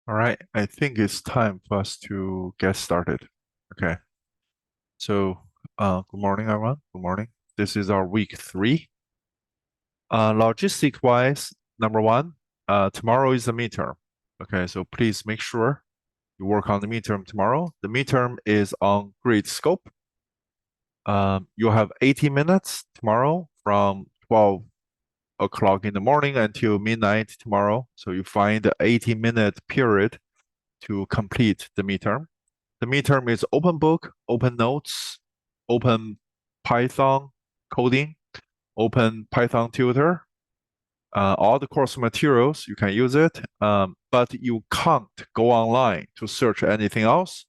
All right, I think it's time for us to get started. Okay, so good morning, everyone. Good morning. This is our week 3. Logistic-wise, number one, tomorrow is the midterm. Okay, so please make sure you work on the midterm tomorrow. The midterm is on grade scope. You'll have 80 minutes tomorrow from 12 o'clock in the morning until midnight tomorrow. So you find the 80-minute period to complete the midterm. The midterm is open book, open notes, open Python coding, open Python tutor. All the course materials, you can use it, but you can't go online to search anything else.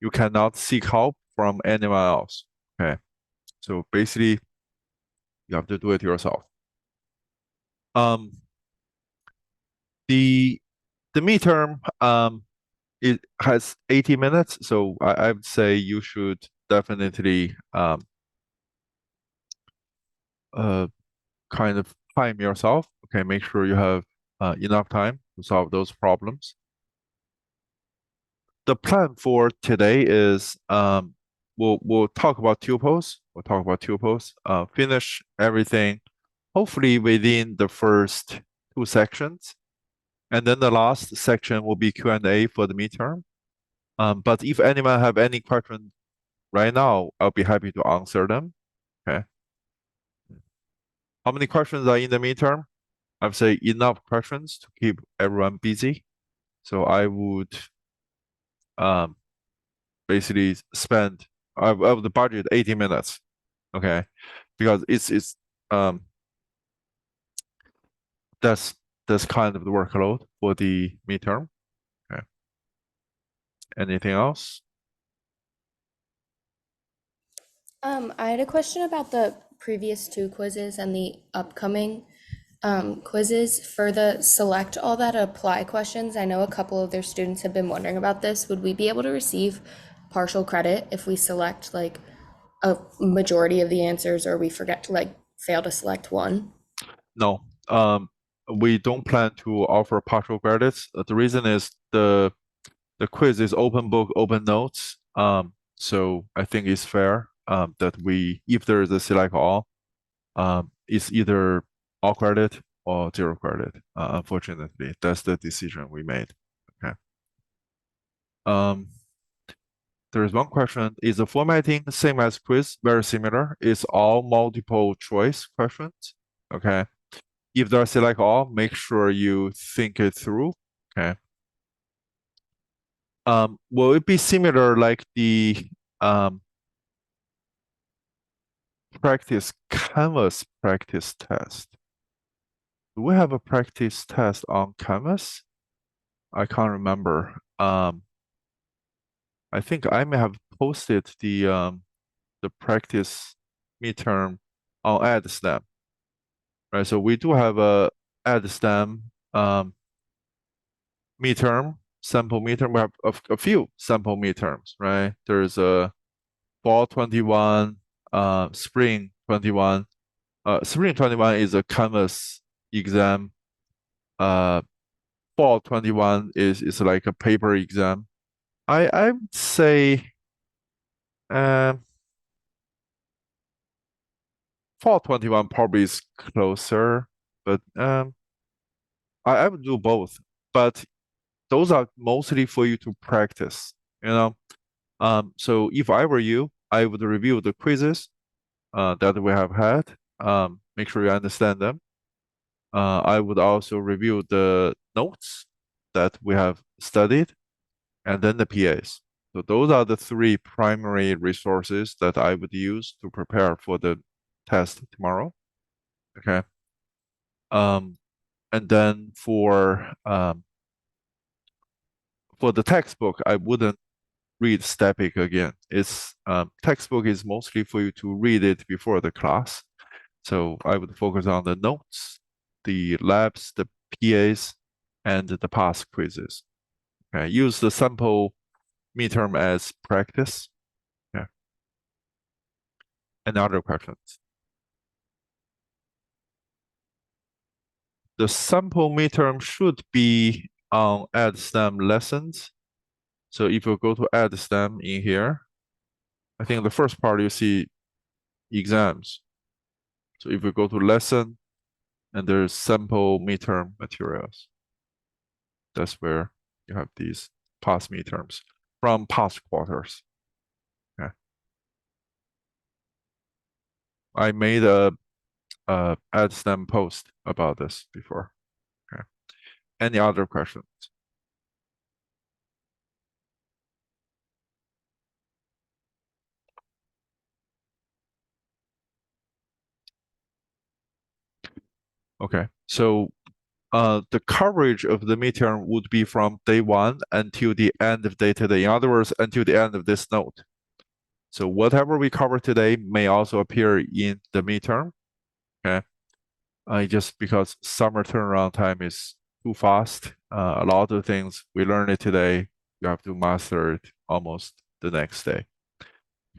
You cannot seek help from anyone else. Okay, so basically, you have to do it yourself. Um, the the midterm, it has 80 minutes, so I would say you should definitely kind of time yourself. Okay, make sure you have enough time to solve those problems. The plan for today is we'll talk about tuples. We'll talk about tuples. Finish everything hopefully within the first 2 sections, and then the last section will be Q&A for the midterm. But if anyone have any questions right now, I'll be happy to answer them. Okay. How many questions are in the midterm? I would say enough questions to keep everyone busy. So I would um, basically spend of the budget 80 minutes. Okay, because it's that's kind of the workload for the midterm. Okay. Anything else? I had a question about the previous 2 quizzes and the upcoming quizzes. For the select all that apply questions, I know a couple of their students have been wondering about this. Would we be able to receive partial credit if we select like a majority of the answers or we forget to like fail to select one? No. We don't plan to offer partial credits. The reason is the quiz is open book, open notes. So I think it's fair that if there is a select all, it's either all credit or 0 credit. Unfortunately, that's the decision we made. Okay. Um, there is one question. Is the formatting same as quiz? Very similar. It's all multiple choice questions. Okay. If there are select all, make sure you think it through. Okay. Will it be similar like the Canvas practice test? Do we have a practice test on Canvas? I can't remember. I think I may have posted the practice midterm on AdStem, right? So we do have a AdStem midterm, sample midterm. We have a few sample midterms, right? There's a fall 21, spring 21. Spring 21 is a Canvas exam. Fall 21 is like a paper exam. I would say um, fall 21 probably is closer, but I would do both. But those are mostly for you to practice, you know. So if I were you, I would review the quizzes that we have had. Make sure you understand them. I would also review the notes that we have studied, and then the PAs. So those are the 3 primary resources that I would use to prepare for the test tomorrow. Okay. Um, and then for the textbook, I wouldn't read Stapic again. It's textbook is mostly for you to read it before the class. So I would focus on the notes, the labs, the PAs, and the past quizzes. Okay. Use the sample midterm as practice. Yeah. And other questions. The sample midterm should be on add STEM lessons. So if you go to add STEM in here, I think the first part you see exams. So if you go to lesson and there's sample midterm materials, that's where you have these past midterms from past quarters. Okay. I made a add STEM post about this before. Okay. Any other questions? Okay. So the coverage of the midterm would be from day one until the end of day today. In other words, until the end of this note. So whatever we cover today may also appear in the midterm. Okay. Just because summer turnaround time is too fast. A lot of things we learn it today, you have to master it almost the next day.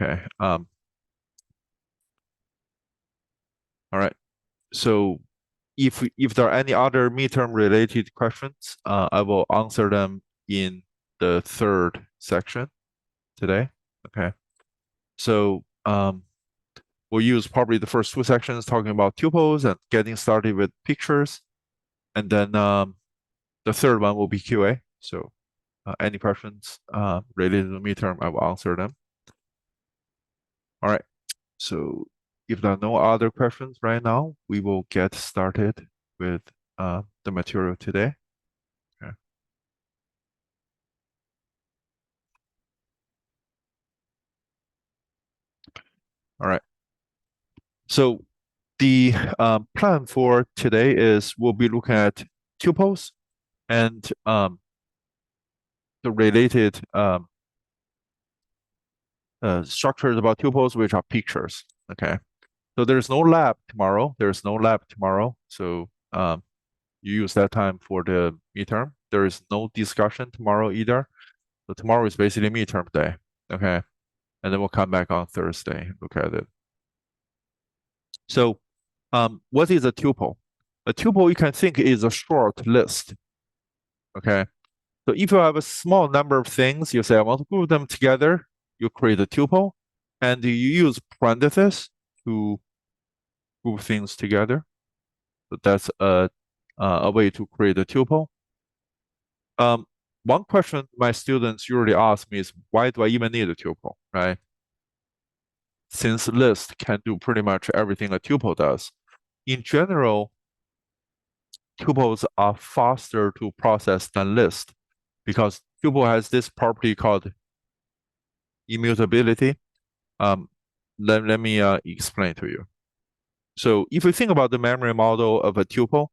Okay. All right. So if there are any other midterm related questions, I will answer them in the third section today. Okay. So we'll use probably the first two sections talking about tuples and getting started with pictures. And then the third one will be QA. So any questions related to the midterm, I will answer them. All right. So if there are no other questions right now, we will get started with the material today. Okay. All right. So the plan for today is we'll be looking at tuples and the related structures about tuples, which are pictures. Okay. So there's no lab tomorrow. There's no lab tomorrow. So you use that time for the midterm. There is no discussion tomorrow either. So tomorrow is basically midterm day. Okay. And then we'll come back on Thursday and look at it. So what is a tuple? A tuple you can think is a short list. Okay. So if you have a small number of things, you say, I want to group them together, you create a tuple, and you use parentheses to group things together. So that's a way to create a tuple. One question my students usually ask me is, why do I even need a tuple, right? Since list can do pretty much everything a tuple does. In general, tuples are faster to process than list because tuple has this property called immutability. Let me explain to you. So if you think about the memory model of a tuple,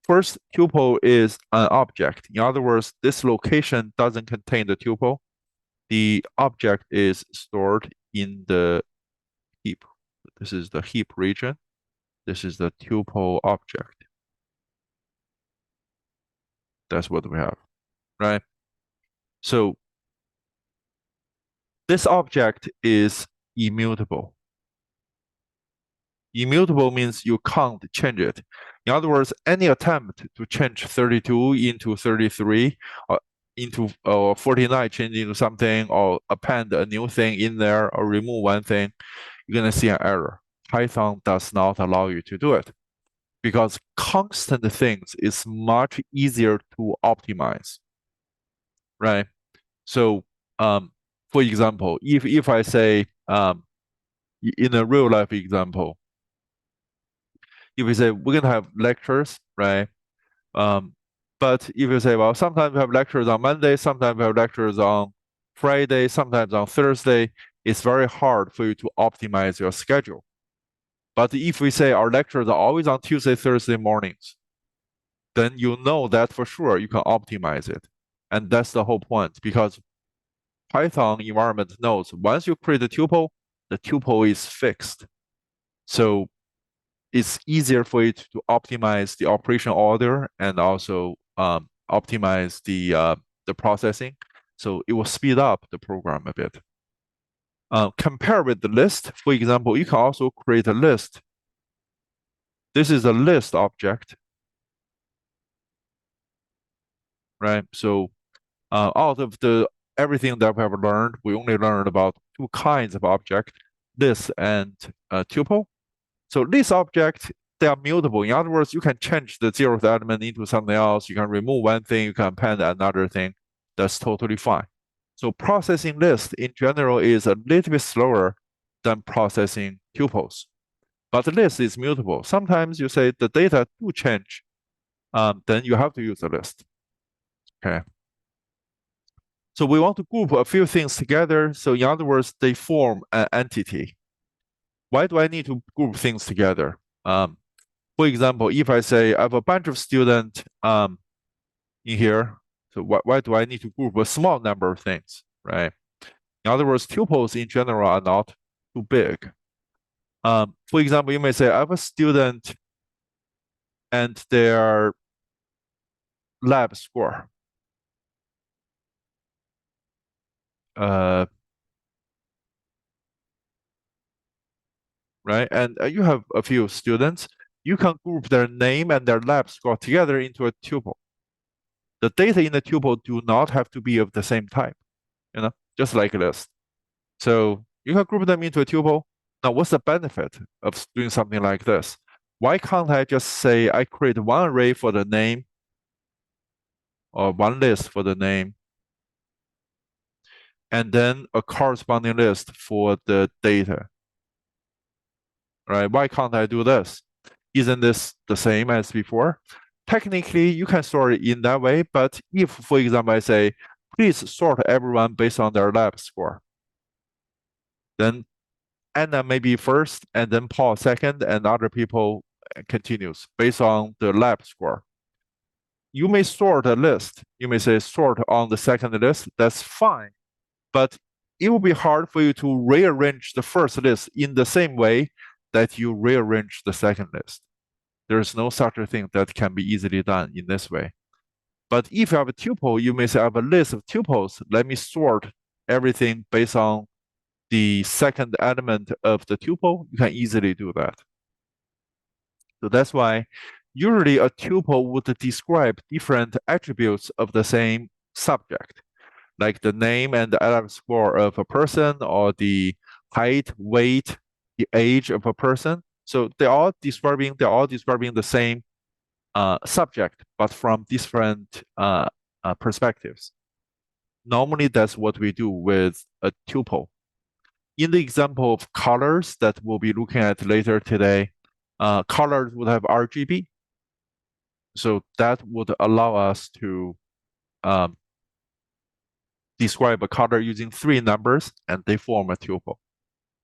first tuple is an object. In other words, this location doesn't contain the tuple. The object is stored in the heap. This is the heap region. This is the tuple object. That's what we have, right? So this object is immutable. Immutable means you can't change it. In other words, any attempt to change 32 into 33 or into 49, change into something, or append a new thing in there, or remove one thing, you're going to see an error. Python does not allow you to do it because constant things is much easier to optimize, right? So, for example, if I say in a real life example, if we say we're gonna have lectures, right? Um, but if you say, well, sometimes we have lectures on Monday, sometimes we have lectures on Friday, sometimes on Thursday, it's very hard for you to optimize your schedule. But if we say our lectures are always on Tuesday, Thursday mornings, then you know that for sure you can optimize it. And that's the whole point because Python environment knows once you create a tuple, the tuple is fixed. So it's easier for it to optimize the operation order and also optimize the processing. So it will speed up the program a bit. Compare with the list. For example, you can also create a list. This is a list object. right? So out of the everything that we have learned, we only learned about two kinds of object, list and tuple. So list object, they are mutable. In other words, you can change the zeroth element into something else. You can remove one thing, you can append another thing. That's totally fine. So processing list in general is a little bit slower than processing tuples. But the list is mutable. Sometimes you say the data do change, then you have to use a list. Okay. So we want to group a few things together. So in other words, they form an entity. Why do I need to group things together? For example, if I say I have a bunch of students in here, so why do I need to group a small number of things, right? In other words, tuples in general are not too big. For example, you may say I have a student and their lab score. Uh, right? And you have a few students. You can group their name and their lab score together into a tuple. The data in the tuple do not have to be of the same type, just like this. So you can group them into a tuple. Now, what's the benefit of doing something like this? Why can't I just say I create one array for the name or one list for the name and then a corresponding list for the data, right? Why can't I do this? Isn't this the same as before? Technically, you can sort it in that way, but if, for example, I say, please sort everyone based on their lab score, then Anna may be first, and then Paul second, and other people continues based on the lab score. You may sort a list. You may say sort on the second list. That's fine, but it will be hard for you to rearrange the first list in the same way that you rearrange the second list. There is no such a thing that can be easily done in this way. But if you have a tuple, you may say I have a list of tuples. Let me sort everything based on the second element of the tuple. You can easily do that. So that's why usually a tuple would describe different attributes of the same subject, like the name and the average score of a person, or the height, weight, the age of a person. So they're all describing the same subject, but from different perspectives. Normally, that's what we do with a tuple. In the example of colors that we'll be looking at later today, colors would have RGB. So that would allow us to um, describe a color using three numbers, and they form a tuple.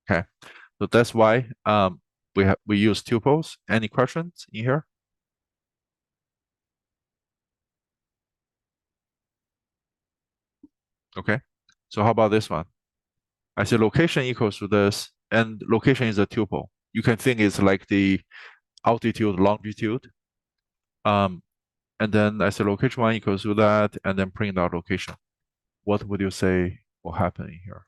Okay, so that's why we use tuples. Any questions in here? Okay, so how about this one? I say location equals to this, and location is a tuple. You can think it's like the altitude, longitude. Um, and then I say location one equals to that, and then print out location. What would you say will happen in here?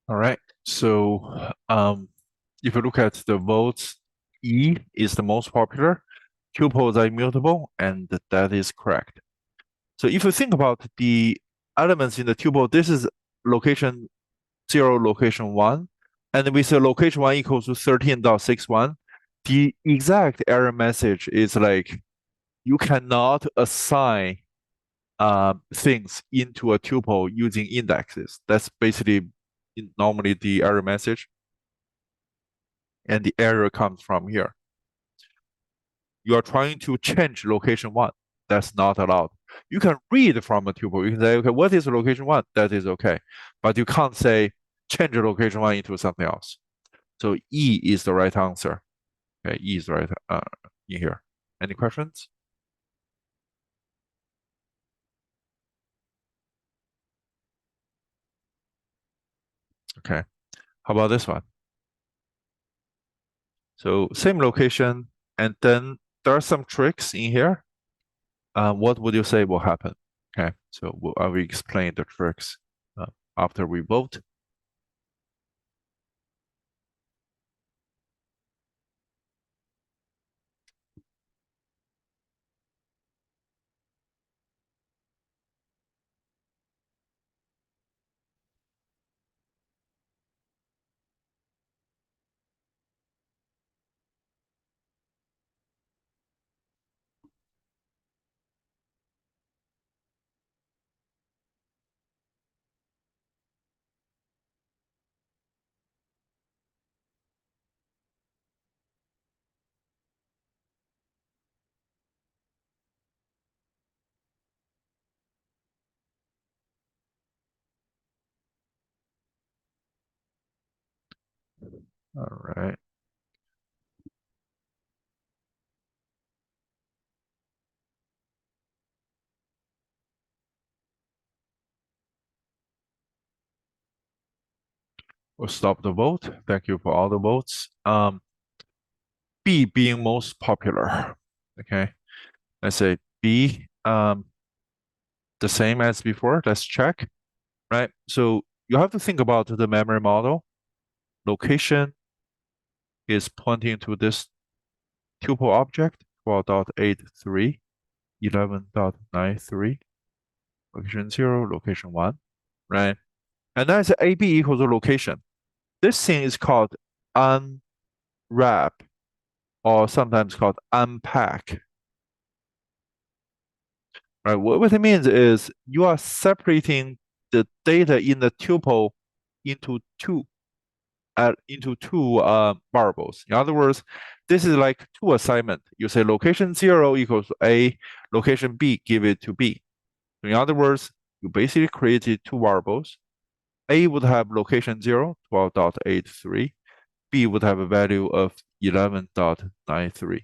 All right. So if you look at the votes, E is the most popular. Tuples are immutable, and that is correct. So if you think about the elements in the tuple, this is location 0, location 1. And we say location 1 equals to 13.61. The exact error message is like you cannot assign things into a tuple using indexes. That's basically normally the error message. And the error comes from here. You are trying to change location 1. That's not allowed. You can read from a tuple. You can say, okay, what is location 1? That is okay. But you can't say change location 1 into something else. So E is the right answer. Okay, E is right in here. Any questions? Okay. How about this one? So same location, and then there are some tricks in here. What would you say will happen? Okay, so I will explain the tricks uh, after we vote. All right. We'll stop the vote. Thank you for all the votes. B being most popular. Okay, let's say B, the same as before. Let's check, right? So you have to think about the memory model. Location is pointing to this tuple object, 12.83, 11.93, location 0, location 1, right? And then it's AB equals to location. This thing is called unwrap, or sometimes called unpack. Right? What it means is you are separating the data in the tuple into two variables. In other words, this is like two assignment. You say location 0 equals to A, location B, give it to B. In other words, you basically created two variables. A would have location 0, 12.83. B would have a value of 11.93.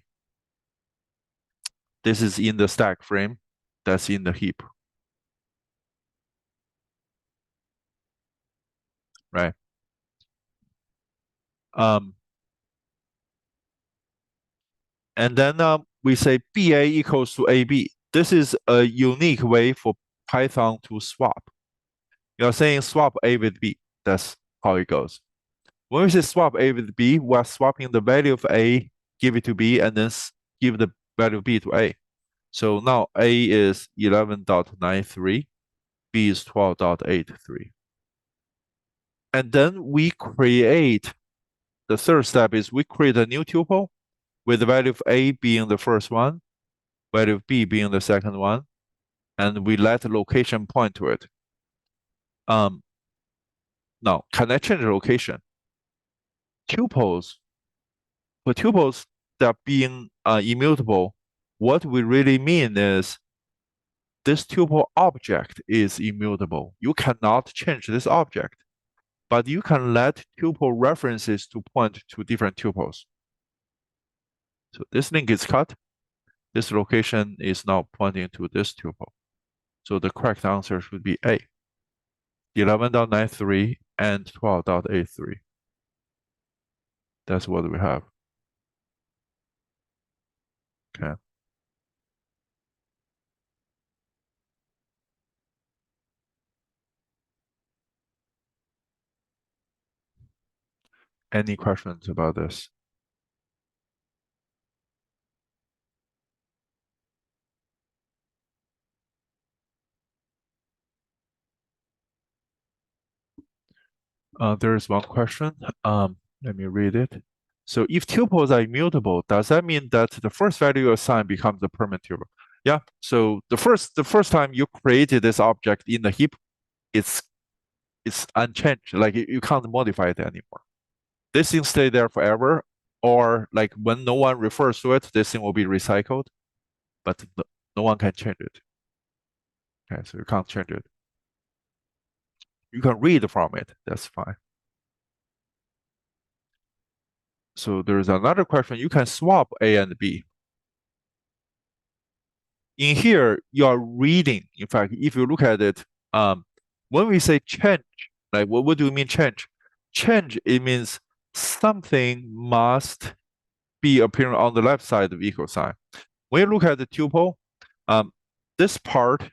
This is in the stack frame. That's in the heap, right? Um, and then we say BA equals to AB. This is a unique way for Python to swap. You're saying swap A with B. That's how it goes. When we say swap A with B, we're swapping the value of A, give it to B, and then give the value of B to A. So now A is 11.93, B is 12.83. And then we create, the third step is we create a new tuple with the value of A being the first one, value of B being the second one, and we let the location point to it. Now, can I change the location? Tuples, for tuples that being immutable, what we really mean is this tuple object is immutable. You cannot change this object, but you can let tuple references to point to different tuples. So this link is cut. This location is now pointing to this tuple. So the correct answer should be A, 11.93 and 12.83. That's what we have. Okay. Any questions about this? There is one question. Let me read it. So if tuples are immutable, does that mean that the first value you assign becomes the permanent tuple? Yeah. So the first time you created this object in the heap, it's it's unchanged. Like you can't modify it anymore. This thing stay there forever, or like when no one refers to it, this thing will be recycled, but no one can change it. Okay, so you can't change it. You can read from it. That's fine. So there's another question. You can swap A and B. In here, you are reading. In fact, if you look at it, when we say change, like what do you mean change? Change, it means something must be appearing on the left side of equal sign. When you look at the tuple, this part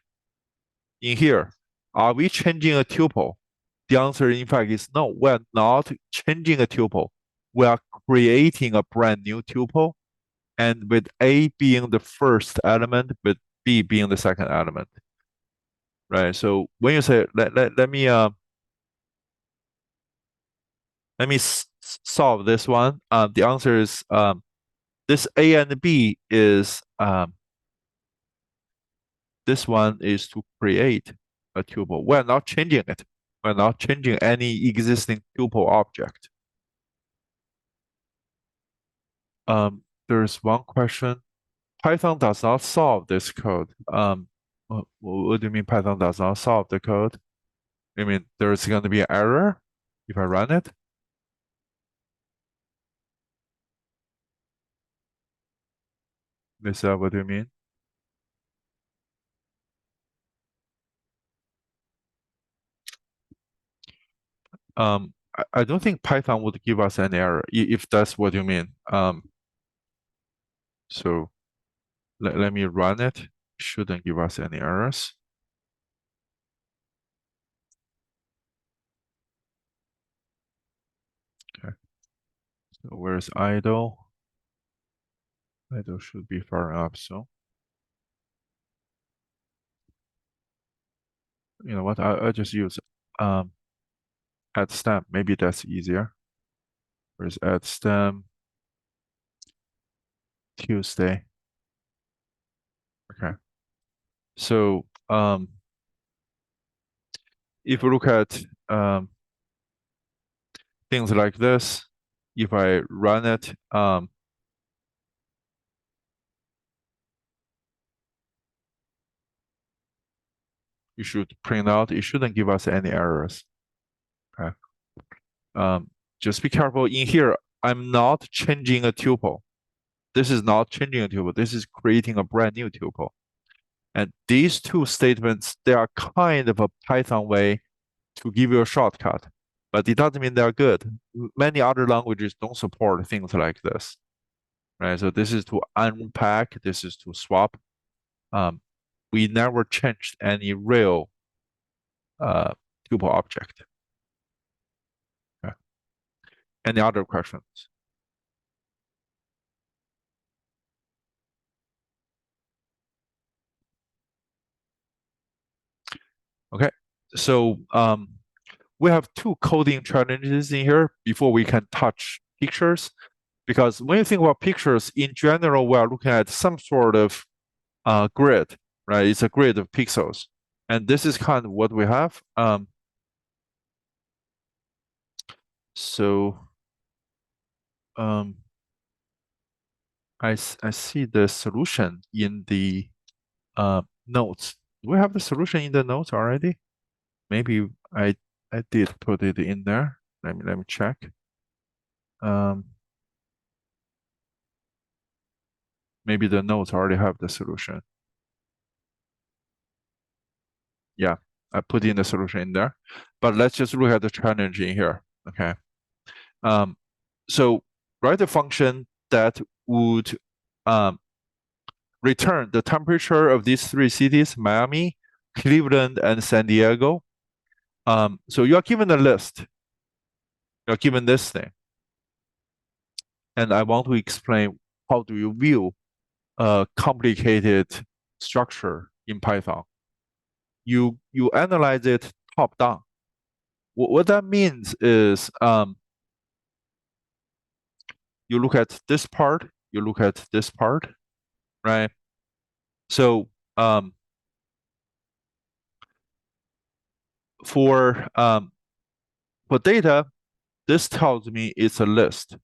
in here, are we changing a tuple? The answer, in fact, is no. We're not changing a tuple. We are creating a brand new tuple, and with A being the first element, with B being the second element, right? So when you say let me solve this one, the answer is this A and B is this one is to create a tuple. We're not changing it. We're not changing any existing tuple object. There's one question. Python does not solve this code. What do you mean Python does not solve the code? I mean there's going to be an error if I run it? Is that what you mean? I don't think Python would give us an error if that's what you mean. So let me run it. Shouldn't give us any errors. Okay. So where's idle? Idle should be far up. So you know what? I just use add stem. Maybe that's easier. Where's add stem? Tuesday. Okay. So if you look at things like this, if I run it, you should print out. It shouldn't give us any errors. Okay. Just be careful in here. I'm not changing a tuple. This is not changing a tuple. This is creating a brand new tuple. And these two statements, they are kind of a Python way to give you a shortcut, but it doesn't mean they're good. Many other languages don't support things like this, right? So this is to unpack, this is to swap. We never changed any real tuple object. Okay. Any other questions? Okay, so we have two coding challenges in here before we can touch pictures. Because when you think about pictures, in general, we are looking at some sort of grid, right? It's a grid of pixels. And this is kind of what we have. So I see the solution in the notes. Do we have the solution in the notes already? Maybe I did put it in there. Let me check. Maybe the notes already have the solution. Yeah, I put in the solution in there. But let's just look at the challenge in here. Okay. So write a function that would return the temperature of these three cities, Miami, Cleveland, and San Diego. So you are given a list. You're given this thing. And I want to explain how do you view a complicated structure in Python. You analyze it top down. What that means is you look at this part, you look at this part, right? So for data, this tells me it's a list.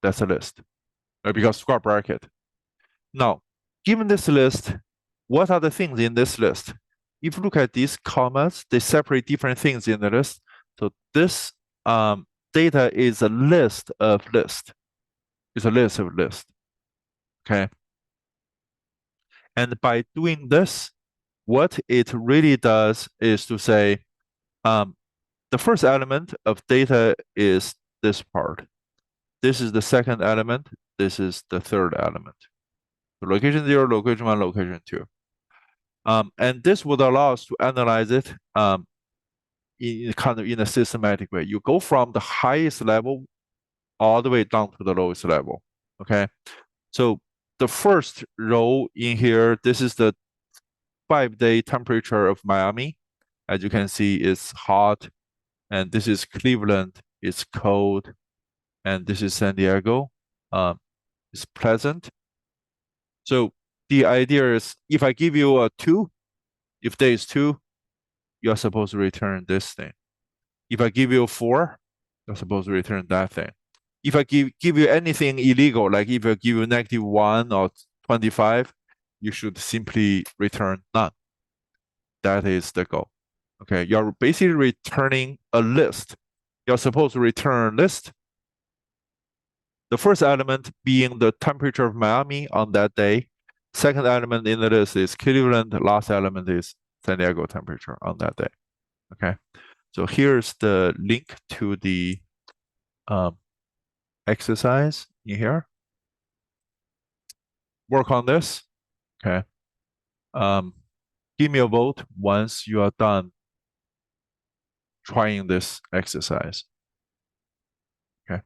That's a list, right? Because square bracket. Now, given this list, what are the things in this list? If you look at these commas, they separate different things in the list. So this data is a list of list. It's a list of list. Okay. And by doing this, what it really does is to say, the first element of data is this part. This is the second element. This is the third element. So location 0, location 1, location 2. And this would allow us to analyze it in kind of in a systematic way. You go from the highest level all the way down to the lowest level. Okay. So the first row in here, this is the 5-day temperature of Miami. As you can see, it's hot. And this is Cleveland, it's cold. And this is San Diego, it's pleasant. So the idea is if I give you a 2, if there is 2, you're supposed to return this thing. If I give you a 4, you're supposed to return that thing. If I give you anything illegal, like if I give you -1 or 25, you should simply return none. That is the goal. Okay, you're basically returning a list. You're supposed to return a list. The first element being the temperature of Miami on that day. Second element in the list is Cleveland. Last element is San Diego temperature on that day. Okay, so here's the link to the um, exercise in here. Work on this. Okay. Um, give me a vote once you are done trying this exercise. Okay.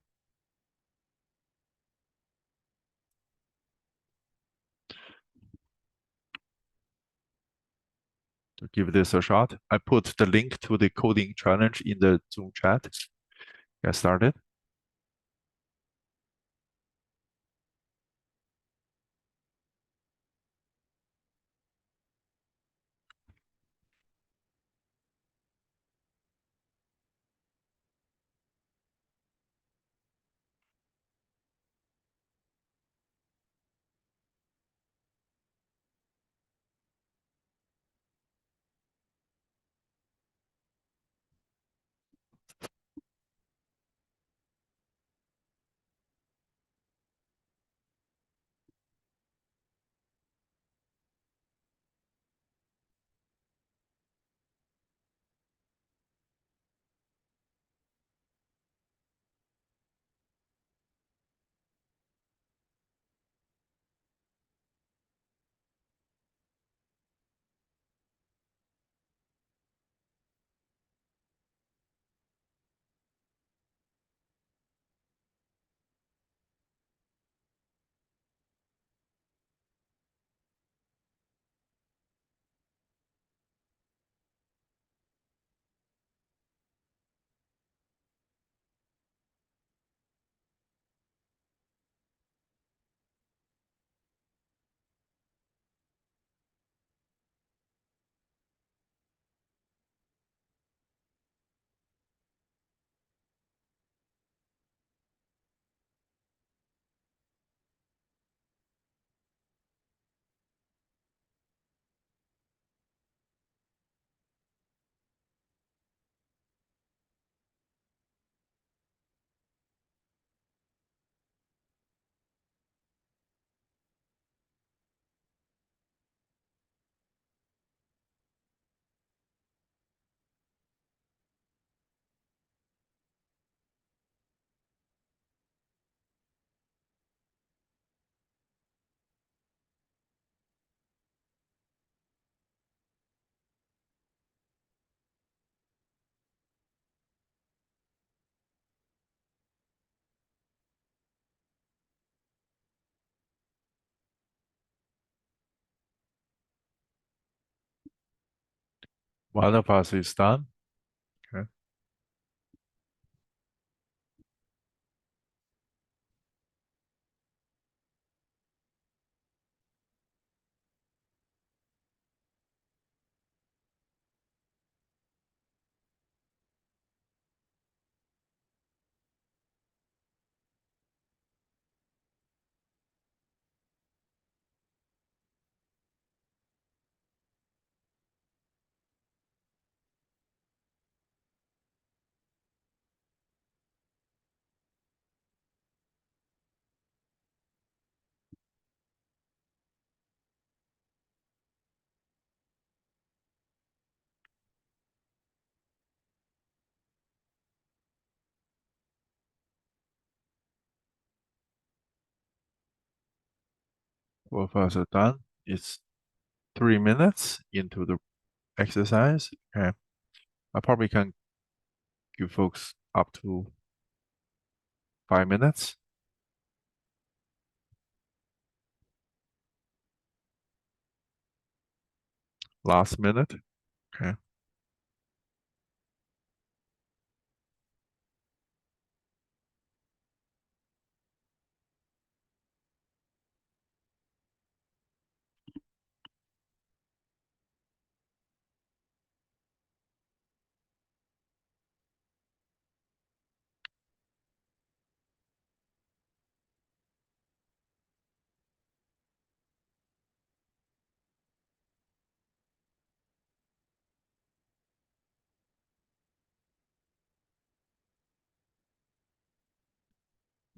To give this a shot, I put the link to the coding challenge in the Zoom chat. Get started. One of us is done. Okay. Both of us are done. It's 3 minutes into the exercise. Okay. I probably can give folks up to 5 minutes. Last minute. Okay.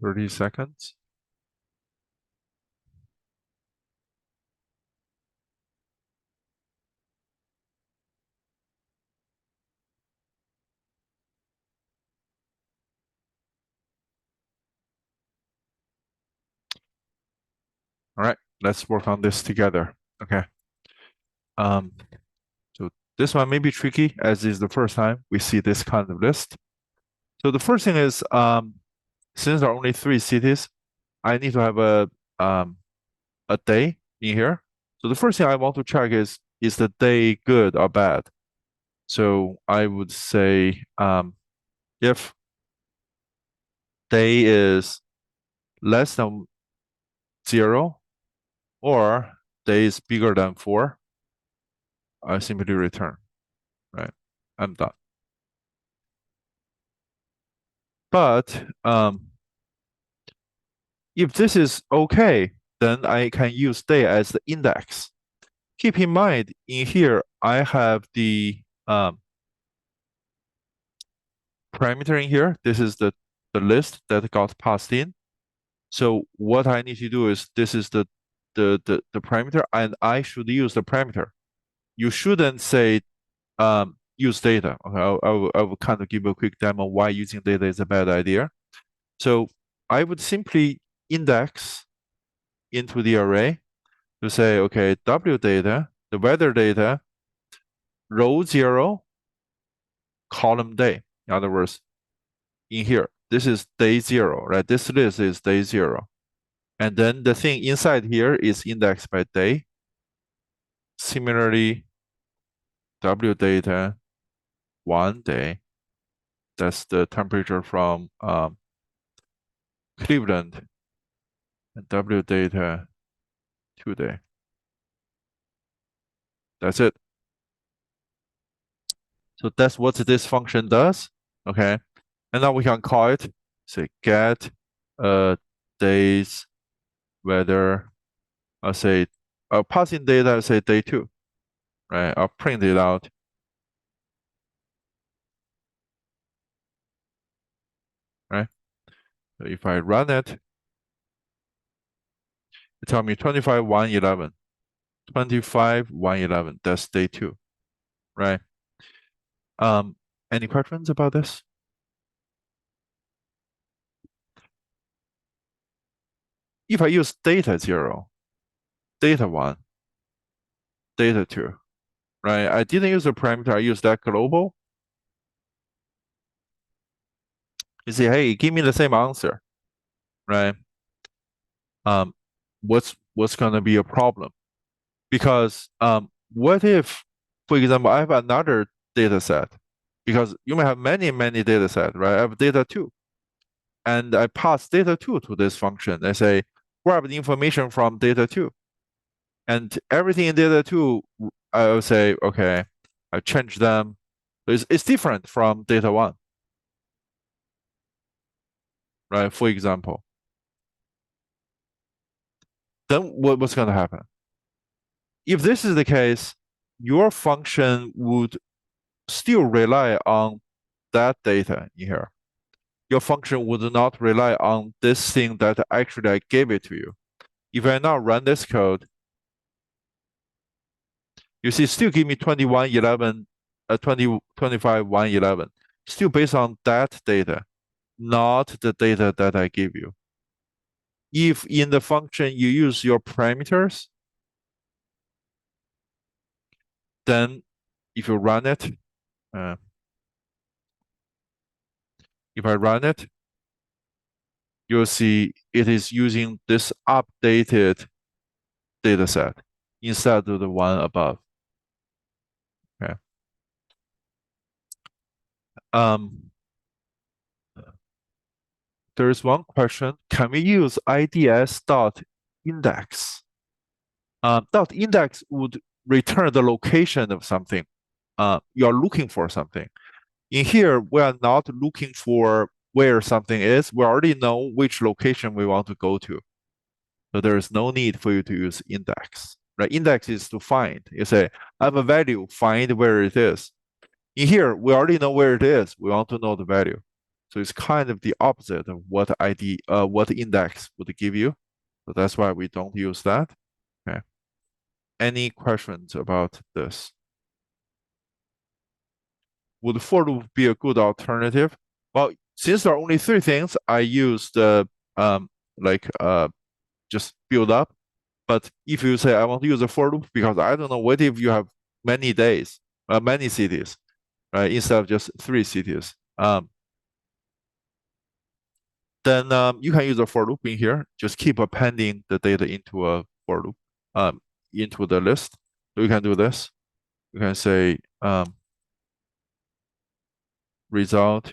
30 seconds. All right, let's work on this together. Okay. Um, so this one may be tricky as is the first time we see this kind of list. So the first thing is, since there are only 3 cities, I need to have um, a day in here. So the first thing I want to check is the day good or bad? So I would say if day is less than 0 or day is bigger than 4, I simply return, right? I'm done. But if this is okay, then I can use day as the index. Keep in mind, in here, I have the parameter in here. This is the list that got passed in. So what I need to do is this is the parameter, and I should use the parameter. You shouldn't say use data. Okay, I will kind of give a quick demo why using data is a bad idea. So I would simply index into the array to say, okay, W data, the weather data, row 0, column day. In other words, in here, this is day 0, right? This list is day 0. And then the thing inside here is indexed by day. Similarly, W data, 1 day. That's the temperature from Cleveland. And W data, 2 day. That's it. So that's what this function does. Okay. And now we can call it, say, get days weather. I'll say, I'll pass in data, I'll say day 2, right? I'll print it out, right? So if I run it, it tells me 25, 1, 11. 25, 1, 11. That's day 2, right? Um, any questions about this? If I use data 0, data 1, data 2, right? I didn't use a parameter, I used that global. You say, hey, give me the same answer, right? Um, what's gonna be a problem? Because what if, for example, I have another data set? Because you may have many, many data sets, right? I have data 2, and I pass data 2 to this function. I say, grab the information from data 2. And everything in data 2, I will say, okay, I change them. It's different from data 1, right? For example. Then what's going to happen? If this is the case, your function would still rely on that data in here. Your function would not rely on this thing that actually I gave it to you. If I now run this code, you see, still give me 21, 11, 20, 25, 1, 11. Still based on that data, not the data that I give you. if in the function you use your parameters, then if you run it, uh, if I run it, you'll see it is using this updated data set instead of the one above. Okay. There is one question. Can we use IDS dot index? Dot index would return the location of something. You are looking for something. In here, we are not looking for where something is. We already know which location we want to go to. So there is no need for you to use index. Right? Index is to find. You say, I have a value, find where it is. In here, we already know where it is. We want to know the value. So it's kind of the opposite of what what index would give you. So that's why we don't use that. Okay. Any questions about this? Would for loop be a good alternative? Well, since there are only three things, I used like just build up. But if you say I want to use a for loop because I don't know, what if you have many days, many cities, right? Instead of just three cities. Then you can use a for loop in here. Just keep appending the data into a for loop, into the list. So you can do this. You can say result,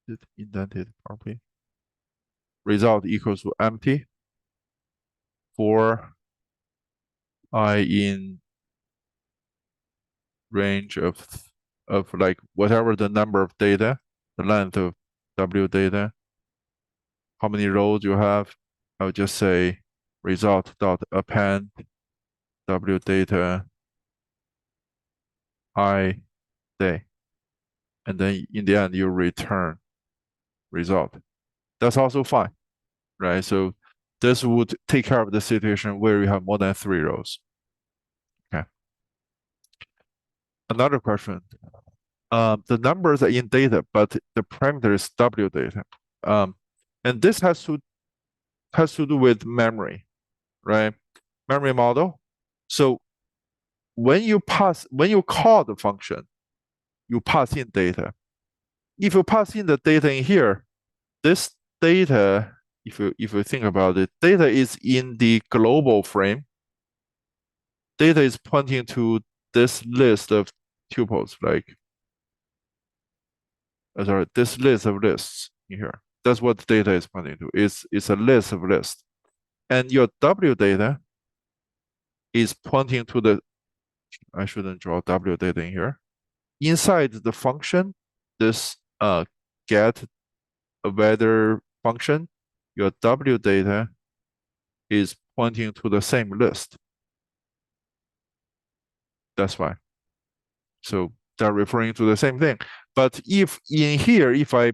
is it indented properly? Result equals to empty for I in range of like whatever the number of data, the length of W data, how many rows you have. I'll just say result dot append W data I day. And then in the end, you return result. That's also fine, right? So this would take care of the situation where you have more than three rows. Okay. Another question. The numbers are in data, but the parameter is W data. And this has to do with memory, right? Memory model. So when you call the function, you pass in data. If you pass in the data in here, this data, if you think about it, data is in the global frame. Data is pointing to this list of tuples, like sorry, this list of lists in here. That's what data is pointing to. It's a list of lists. And your W data is pointing to the, I shouldn't draw W data in here. Inside the function, this get a weather function, your W data is pointing to the same list. That's why. So they're referring to the same thing. But if in here, if I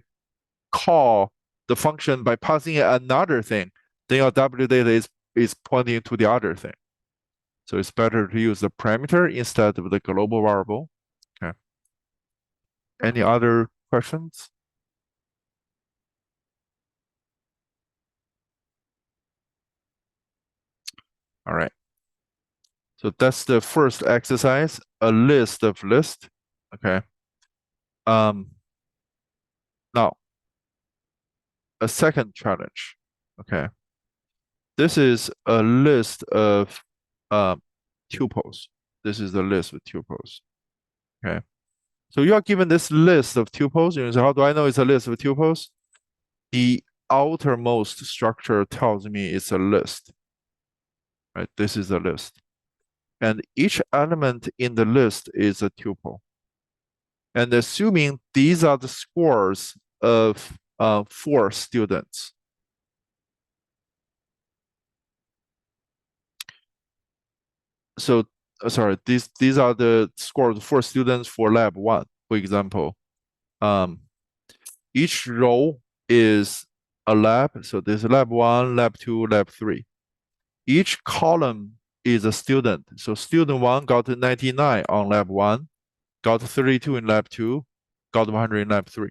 call the function by passing it another thing, then your W data is pointing to the other thing. So it's better to use the parameter instead of the global variable. Okay. Any other questions? All right. So that's the first exercise, a list of lists. Okay. Now, a second challenge. Okay. This is a list of tuples. This is the list of tuples. Okay. So you are given this list of tuples. You say, how do I know it's a list of tuples? The outermost structure tells me it's a list. Right? This is a list. And each element in the list is a tuple. And assuming these are the scores of 4 students. So, sorry, these are the scores for students for lab 1, for example. Each row is a lab. So there's lab 1, lab 2, lab 3. Each column is a student. So student 1 got 99 on lab 1, got 32 in lab 2, got 100 in lab 3.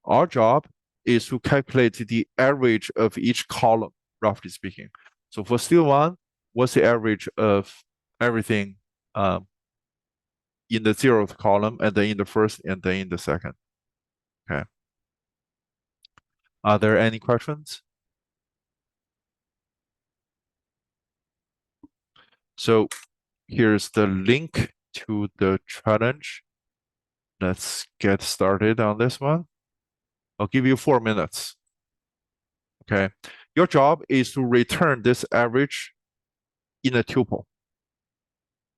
Our job is to calculate the average of each column, roughly speaking. So for student one, what's the average of everything in the 0th column, and then in the first, and then in the second? Okay. Are there any questions? So here's the link to the challenge. Let's get started on this one. I'll give you 4 minutes. Okay. Your job is to return this average in a tuple.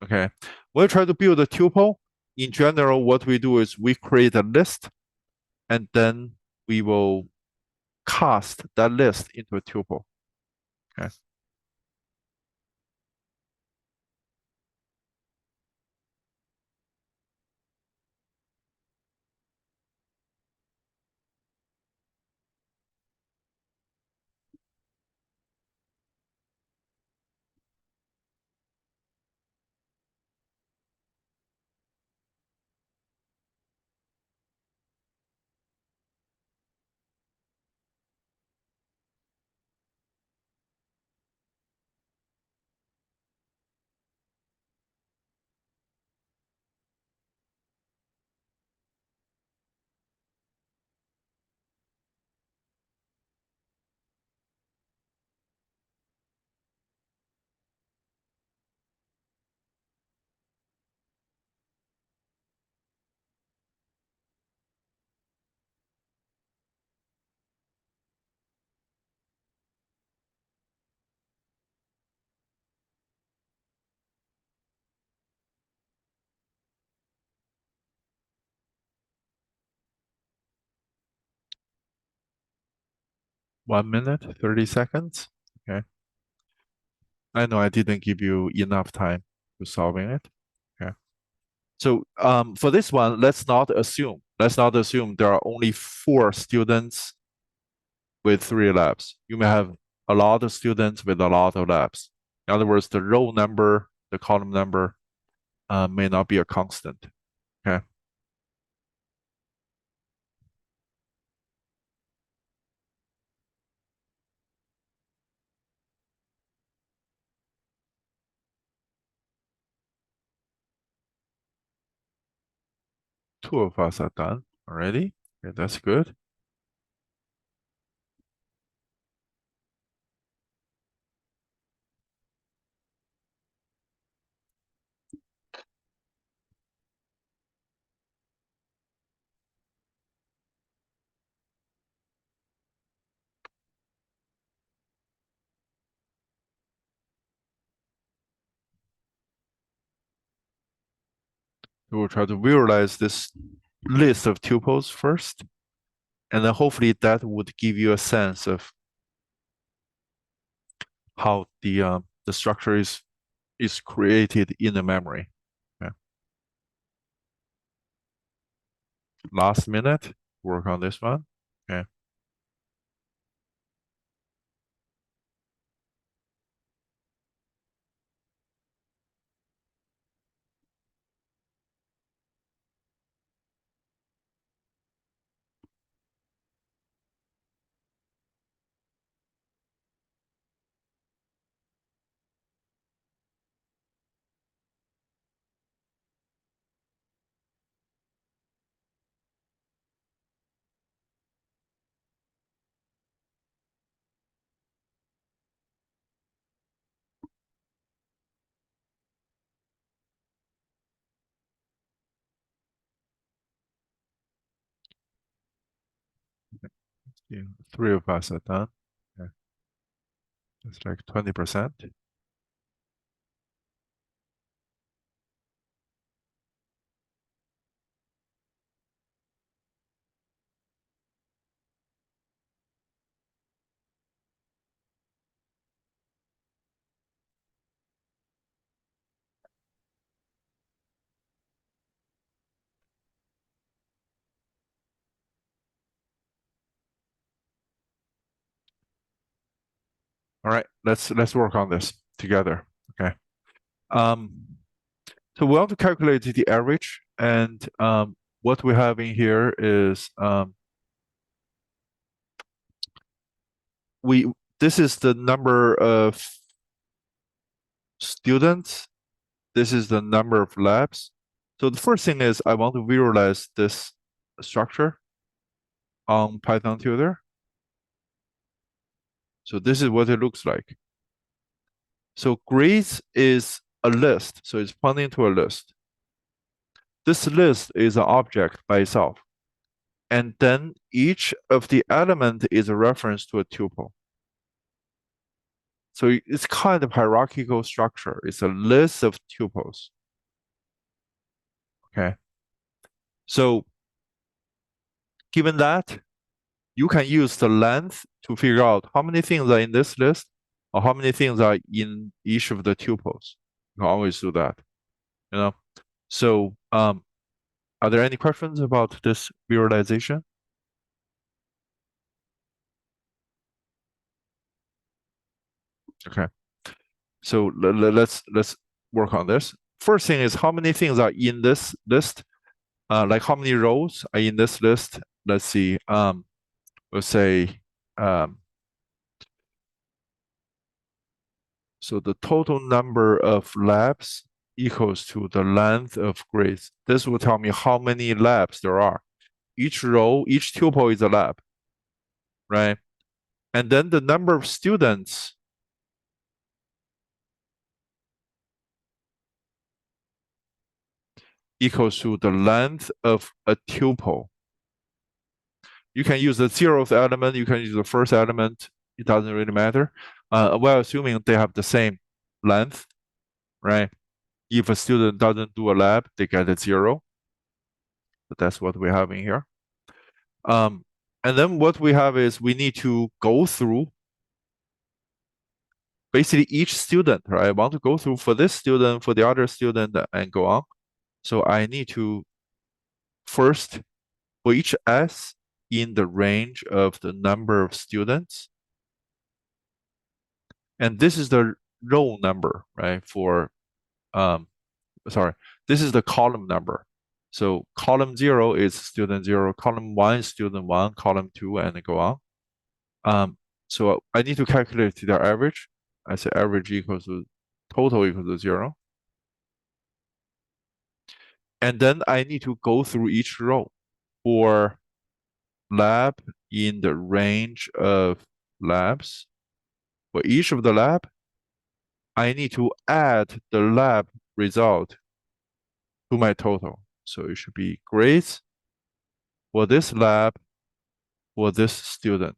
Okay. When we try to build a tuple, in general, what we do is we create a list, and then we will cast that list into a tuple. Okay. One minute, 30 seconds. Okay. I know I didn't give you enough time to solving it. Okay. So for this one, let's not assume there are only 4 students with 3 labs. You may have a lot of students with a lot of labs. In other words, the row number, the column number may not be a constant. Okay. Two of us are done already. Okay, that's good. We will try to visualize this list of tuples first, and then hopefully that would give you a sense of how the structure is created in the memory. Okay. Last minute, work on this one. Okay. Yeah, 3 of us are done. Okay. It's like 20%. All right, let's work on this together. Okay. Um, so we want to calculate the average, and what we have in here is this is the number of students. This is the number of labs. So the first thing is I want to visualize this structure on Python Tutor. So this is what it looks like. So grades is a list. So it's pointing to a list. This list is an object by itself. And then each of the element is a reference to a tuple. So it's kind of hierarchical structure. It's a list of tuples. Okay. So given that, you can use the length to figure out how many things are in this list or how many things are in each of the tuples. You can always do that, you know. So are there any questions about this visualization? Okay. So let's work on this. First thing is how many things are in this list? Like how many rows are in this list? Let's see. Let's say so the total number of labs equals to the length of grades. This will tell me how many labs there are. Each row, each tuple is a lab, right? And then the number of students equals to the length of a tuple. You can use the 0th element, you can use the first element, it doesn't really matter. Well, assuming they have the same length, right? If a student doesn't do a lab, they get a 0. But that's what we have in here. And then what we have is we need to go through basically each student, right? I want to go through for this student, for the other student, and go on. So I need to first, for each S in the range of the number of students, and this is the row number, right? For, sorry, this is the column number. So column 0 is student 0, column 1 is student 1, column 2, and go on. So I need to calculate their average. I say average equals to total equals to 0. And then I need to go through each row for lab in the range of labs. For each of the lab, I need to add the lab result to my total. So it should be grades for this lab for this student.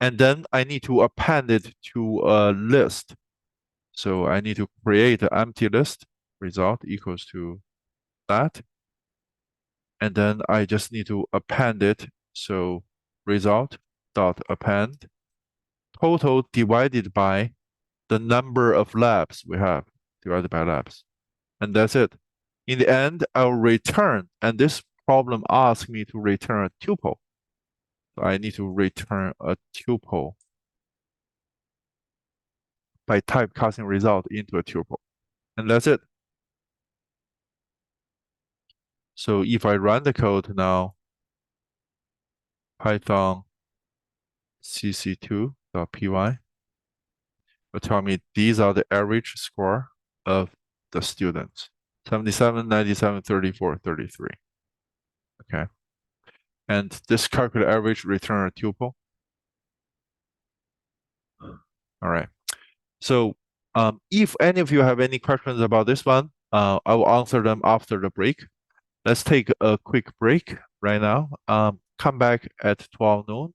And then I need to append it to a list. So I need to create an empty list result equals to that. And then I just need to append it. So result dot append total divided by the number of labs we have divided by labs. And that's it. In the end, I'll return, and this problem asks me to return a tuple. So I need to return a tuple by typecasting result into a tuple. And that's it. So if I run the code now, Python cc2.py will tell me these are the average score of the students. 77, 97, 34, 33. Okay. And this calculate average return a tuple. All right. So if any of you have any questions about this one, I will answer them after the break. Let's take a quick break right now. Come back at 12 noon,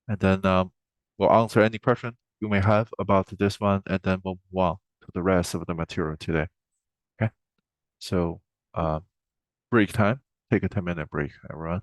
and then we'll answer any question you may have about this one, and then we'll move on to the rest of the material today. Okay. So break time. Take a 10-minute break, everyone.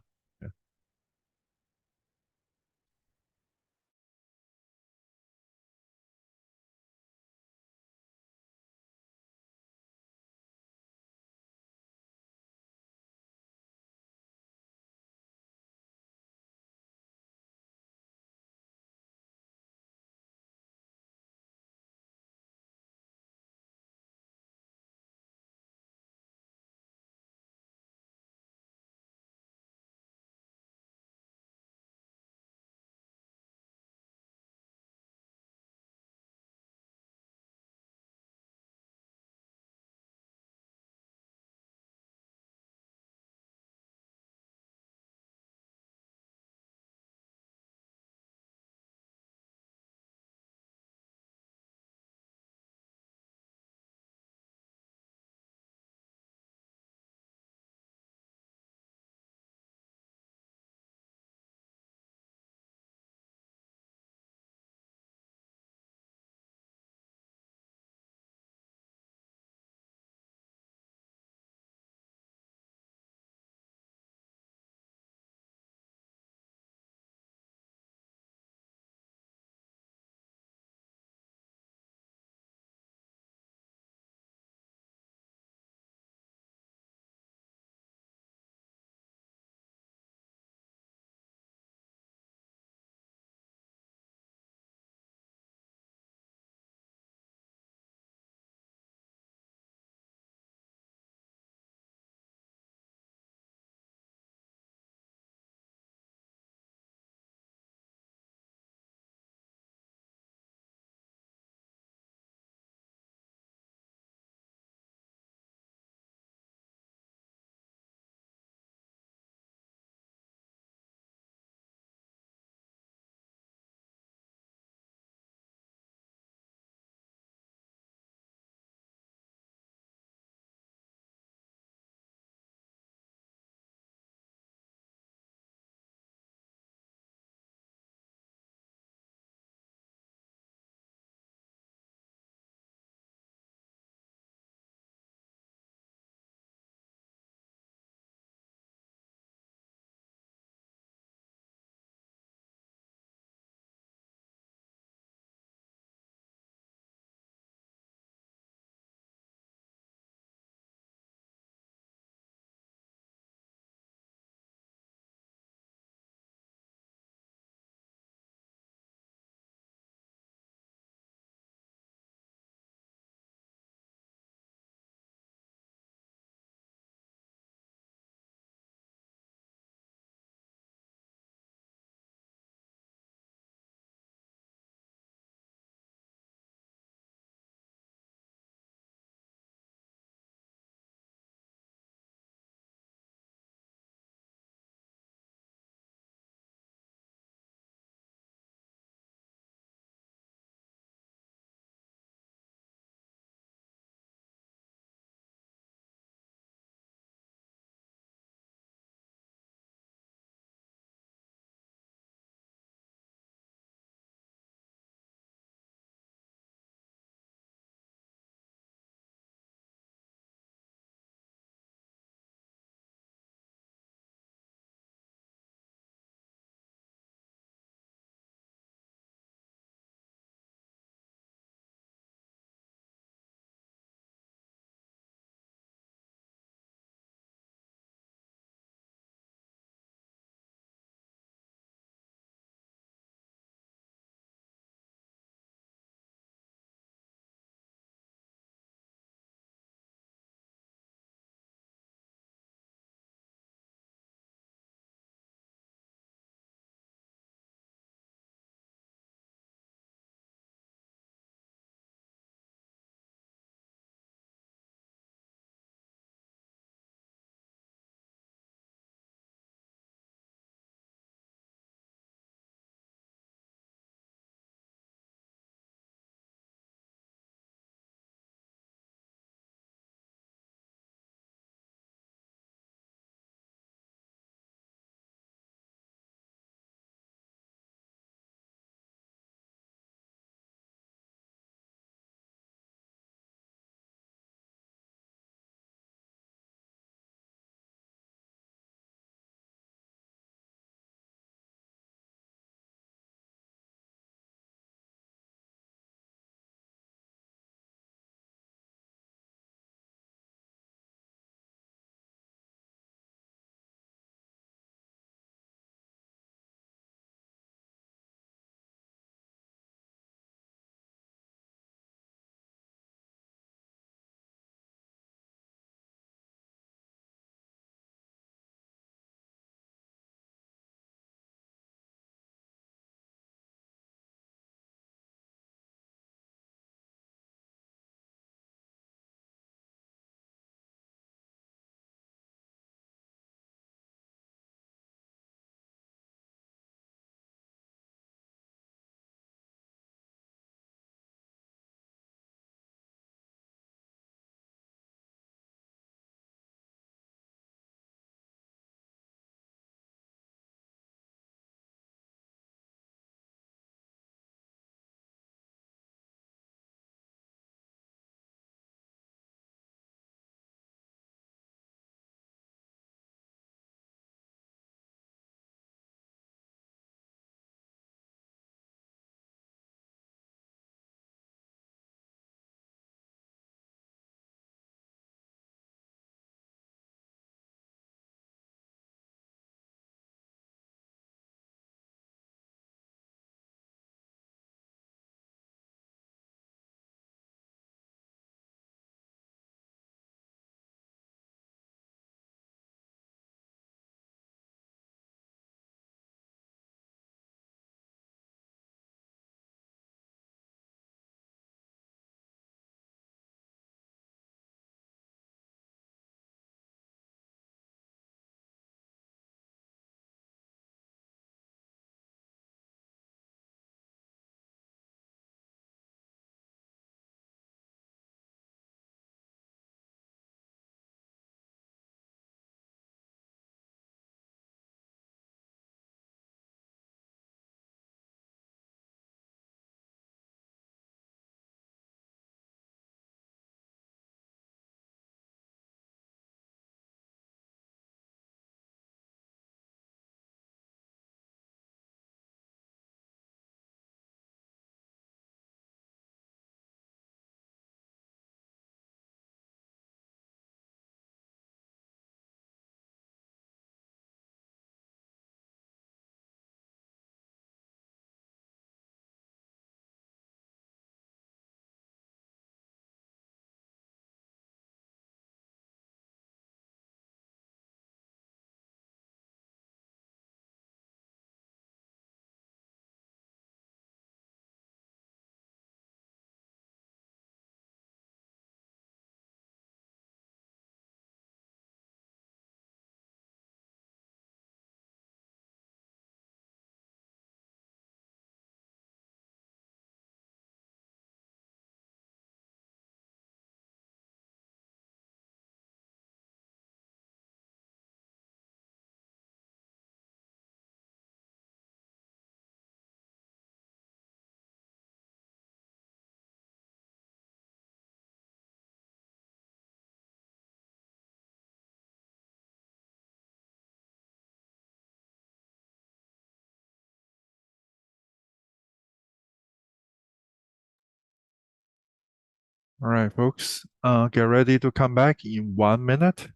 All right, folks, get ready to come back in 1 minute.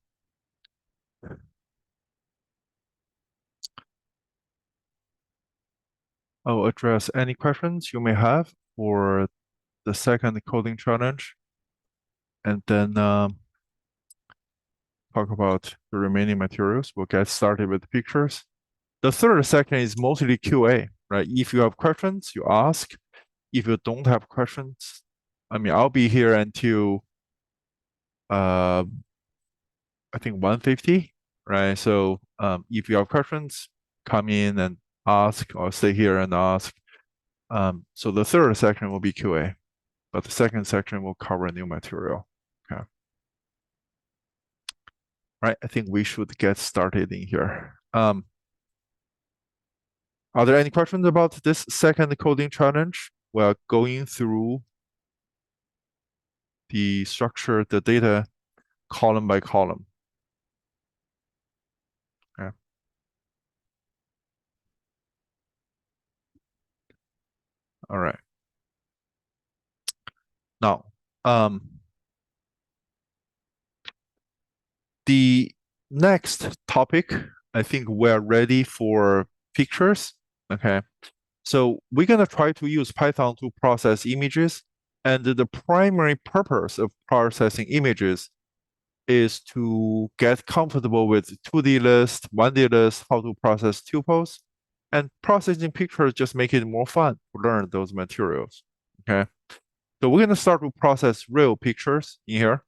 I'll address any questions you may have for the second coding challenge, and then talk about the remaining materials. We'll get started with pictures. The third section is mostly QA, right? If you have questions, you ask. If you don't have questions, I mean, I'll be here until I think 1:50, right? So if you have questions, come in and ask, or stay here and ask. So the third section will be QA, but the second section will cover new material. Okay. Right, I think we should get started in here. Are there any questions about this second coding challenge? We're going through the structure, the data column by column. Okay. All right. Now, the next topic, I think we're ready for pictures. Okay. So we're going to try to use Python to process images. And the primary purpose of processing images is to get comfortable with 2D list, 1D list, how to process tuples. And processing pictures just make it more fun to learn those materials. Okay. So we're going to start to process real pictures in here.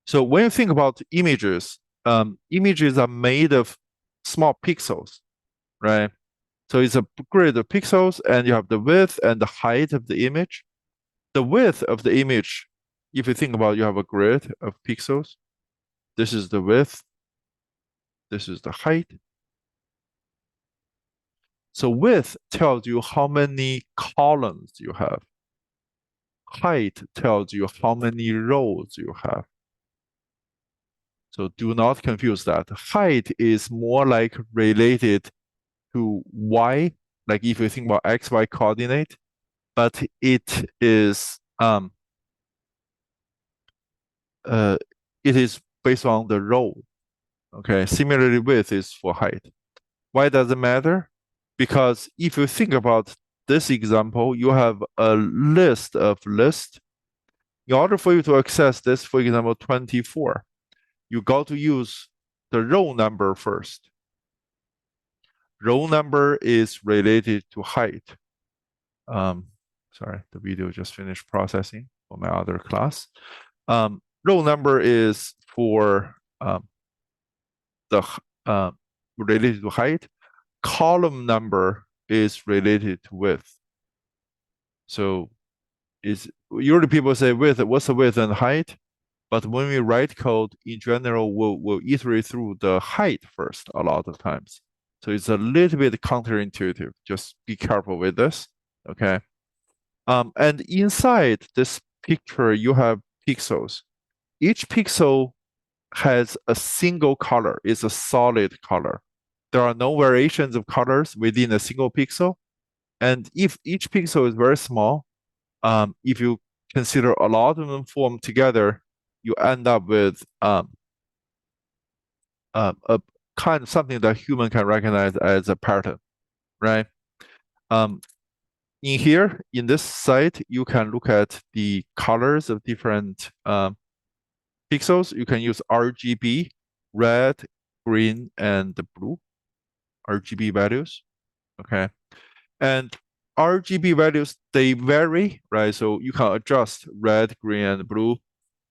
So when you think about images, images are made of small pixels, right? So it's a grid of pixels, and you have the width and the height of the image. The width of the image, if you think about, you have a grid of pixels. This is the width. This is the height. So width tells you how many columns you have. Height tells you how many rows you have. So do not confuse that. Height is more like related to y, like if you think about xy coordinate, but it is based on the row. Okay, similarly width is for height. Why does it matter? Because if you think about this example, you have a list of lists. In order for you to access this, for example, 24, you got to use the row number first. Row number is related to height. Sorry, the video just finished processing for my other class. Row number is for the related to height. Column number is related to width. So is usually people say width, what's the width and height? But when we write code, in general, we'll iterate through the height first a lot of times. So it's a little bit counterintuitive. Just be careful with this, okay? And inside this picture, you have pixels. Each pixel has a single color, it's a solid color. There are no variations of colors within a single pixel. And if each pixel is very small, if you consider a lot of them formed together, you end up with a kind of something that human can recognize as a pattern, right? In here, in this site, you can look at the colors of different pixels. You can use RGB, red, green, and blue, RGB values, okay? And RGB values, they vary, right? So you can adjust red, green, and blue.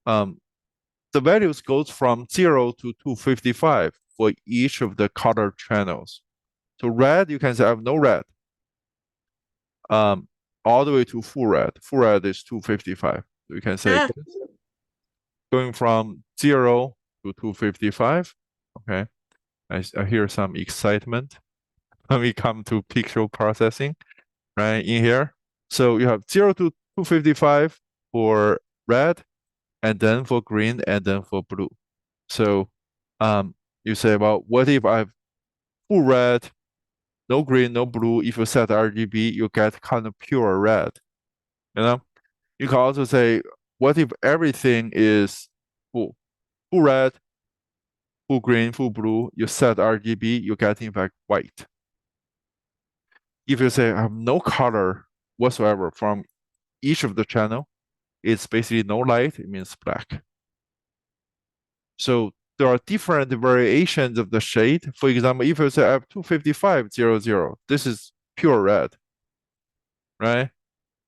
The values goes from 0 to 255 for each of the color channels. So red, you can say I have no red. All the way to full red. Full red is 255. So you can say going from 0 to 255. Okay. I hear some excitement when we come to pixel processing, right, in here. So you have 0 to 255 for red, and then for green, and then for blue. So you say, well, what if I have full red, no green, no blue? If you set RGB, you get kind of pure red, you know? You can also say, what if everything is full? Full red, full green, full blue, you set RGB, you get in fact white. If you say I have no color whatsoever from each of the channel, it's basically no light, it means black. So there are different variations of the shade. For example, if you say I have 25500, this is pure red, right?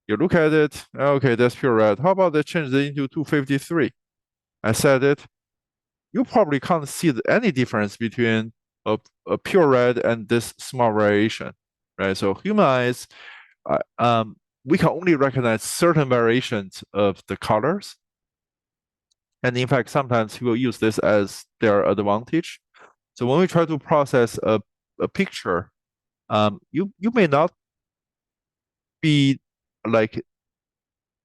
You look at it, okay, that's pure red. How about I change it into 253? I set it. You probably can't see any difference between a pure red and this small variation, right? So human eyes, we can only recognize certain variations of the colors. And in fact, sometimes people use this as their advantage. So when we try to process a picture, you may not be like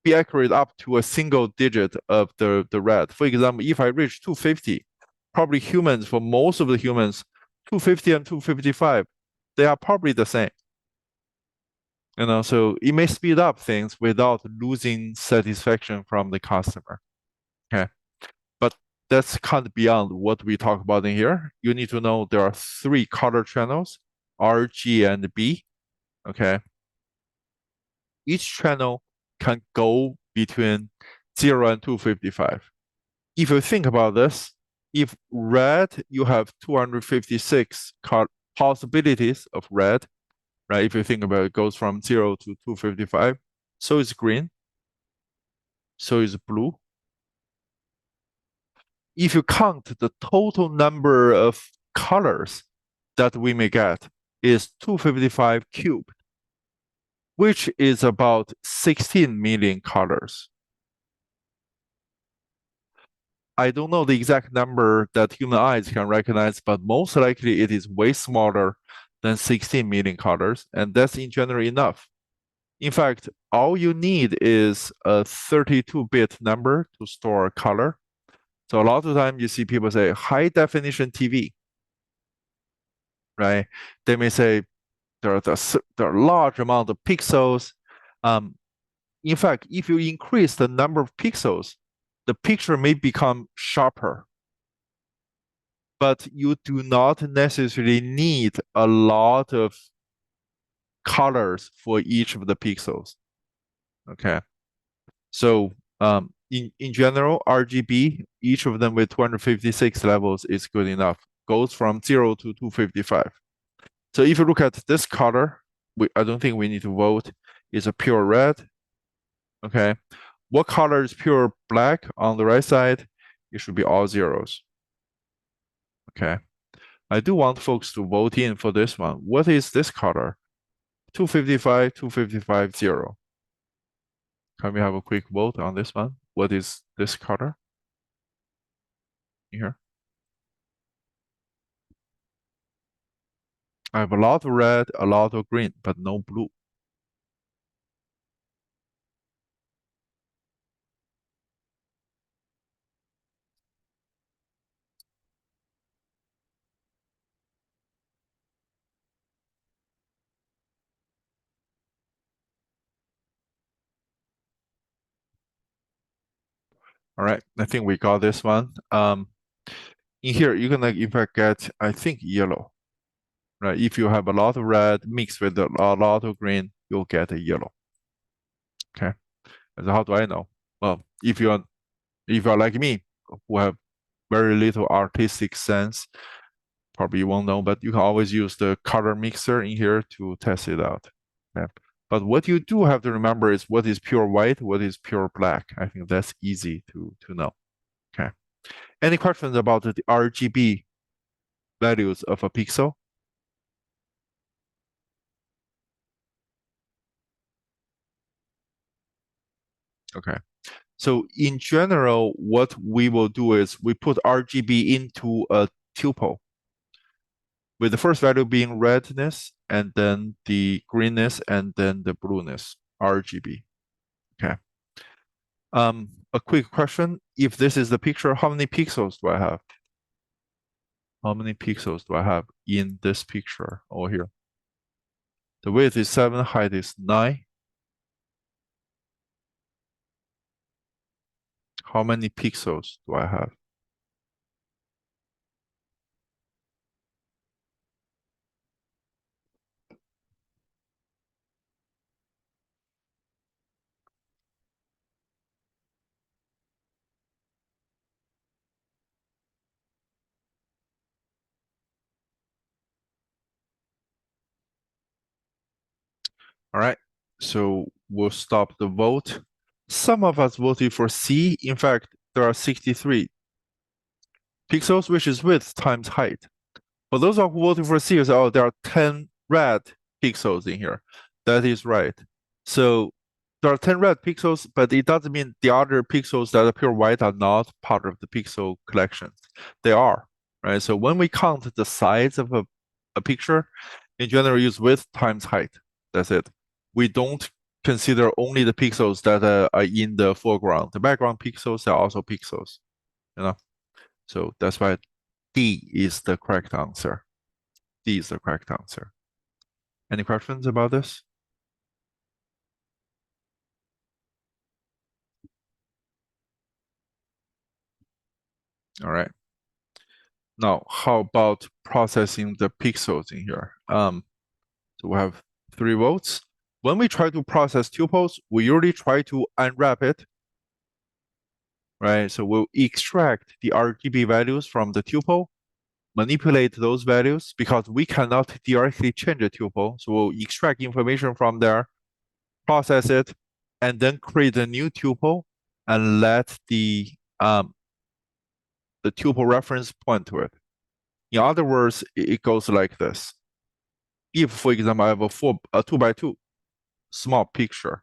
be accurate up to a single digit of the red. For example, if I reach 250, probably humans, for most of the humans, 250 and 255, they are probably the same. So it may speed up things without losing satisfaction from the customer. Okay. But that's kind of beyond what we talk about in here. You need to know there are three color channels, R, G, and B. Okay. Each channel can go between 0 and 255. If you think about this, if red, you have 256 possibilities of red, right? If you think about it, it goes from 0 to 255. So is green. So is blue. If you count the total number of colors that we may get is 255 cubed, which is about 16 million colors. I don't know the exact number that human eyes can recognize, but most likely it is way smaller than 16 million colors, and that's in general enough. In fact, all you need is a 32-bit number to store color. So a lot of time you see people say high definition TV, right? They may say there are large amount of pixels. In fact, if you increase the number of pixels, the picture may become sharper, but you do not necessarily need a lot of colors for each of the pixels. Okay. So in general, RGB, each of them with 256 levels is good enough. Goes from 0 to 255. So if you look at this color, I don't think we need to vote. It's a pure red. Okay. What color is pure black on the right side? It should be all zeros. Okay. I do want folks to vote in for this one. What is this color? 255, 255, 0. Can we have a quick vote on this one? What is this color? Here. I have a lot of red, a lot of green, but no blue. All right, I think we got this one. In here, you're gonna in fact get, I think, yellow, right? If you have a lot of red mixed with a lot of green, you'll get a yellow. Okay. So how do I know? Well, if you're like me, who have very little artistic sense, probably you won't know, but you can always use the color mixer in here to test it out. Okay. But what you do have to remember is what is pure white, what is pure black. I think that's easy to know. Okay. Any questions about the RGB values of a pixel? Okay. So in general, what we will do is we put RGB into a tuple, with the first value being redness, and then the greenness, and then the blueness, RGB. Okay. A quick question. If this is the picture, how many pixels do I have? How many pixels do I have in this picture over here? The width is 7, height is 9. How many pixels do I have? All right, so we'll stop the vote. Some of us voted for C. In fact, there are 63 pixels, which is width times height. For those who voted for C, say, oh, there are 10 red pixels in here. That is right. So there are 10 red pixels, but it doesn't mean the other pixels that appear white are not part of the pixel collection. They are, right? So when we count the size of a picture, in general, use width times height. That's it. We don't consider only the pixels that are in the foreground. The background pixels are also pixels, you know? So that's why D is the correct answer. D is the correct answer. Any questions about this? All right. Now, how about processing the pixels in here? So we have 3 votes. When we try to process tuples, we usually try to unwrap it, right? So we'll extract the RGB values from the tuple, manipulate those values because we cannot directly change a tuple. So we'll extract information from there, process it, and then create a new tuple and let the tuple reference point to it. In other words, it goes like this. If, for example, I have a 2 by 2 small picture,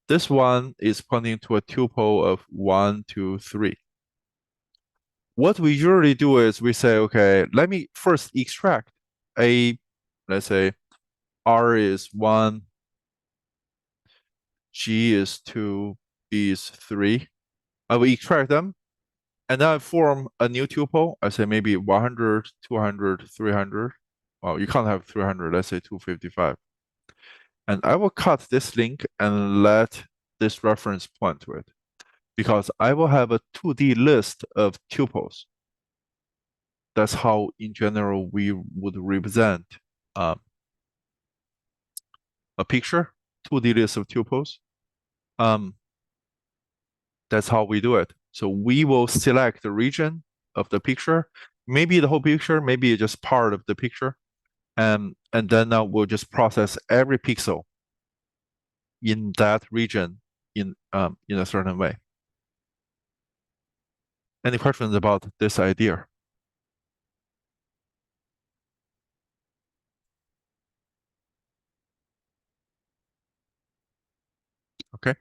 this one is pointing to a tuple of 1, 2, 3. What we usually do is we say, okay, let me first extract let's say R is 1, G is 2, B is 3. I will extract them, and then I form a new tuple. I say maybe 100, 200, 300. Well, you can't have 300, let's say 255. And I will cut this link and let this reference point to it, because I will have a 2D list of tuples. That's how, in general, we would represent a picture, 2D list of tuples. That's how we do it. So we will select the region of the picture, maybe the whole picture, maybe just part of the picture, and then we'll just process every pixel in that region in a certain way. Any questions about this idea? Okay,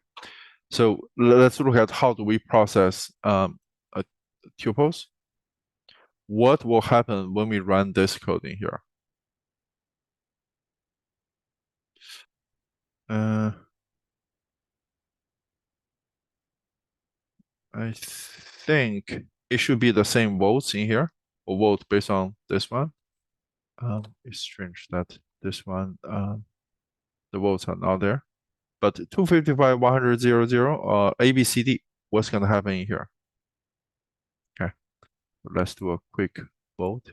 so let's look at how do we process tuples. What will happen when we run this code in here? I think it should be the same votes in here, or vote based on this one. It's strange that this one, the votes are not there. But 255, 100, 00, A, B, C, D, what's going to happen in here? Okay, let's do a quick vote.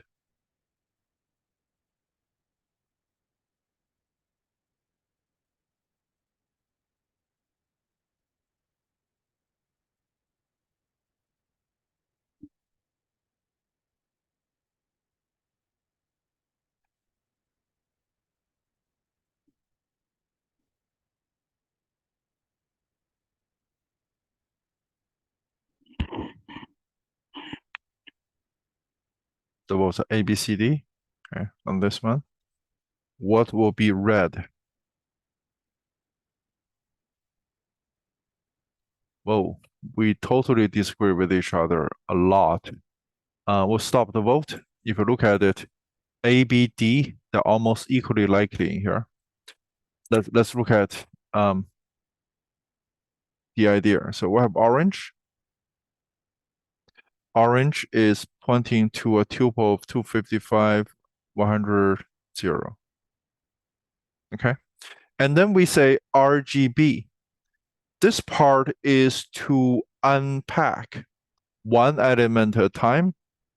The votes are A, B, C, D. Okay, on this one. What will be red? Whoa, we totally disagree with each other a lot. We'll stop the vote. If you look at it, A, B, D, they're almost equally likely in here. Let's look at the idea. So we have orange. Orange is pointing to a tuple of 255, 100, 0. Okay. And then we say RGB. This part is to unpack one element at a time.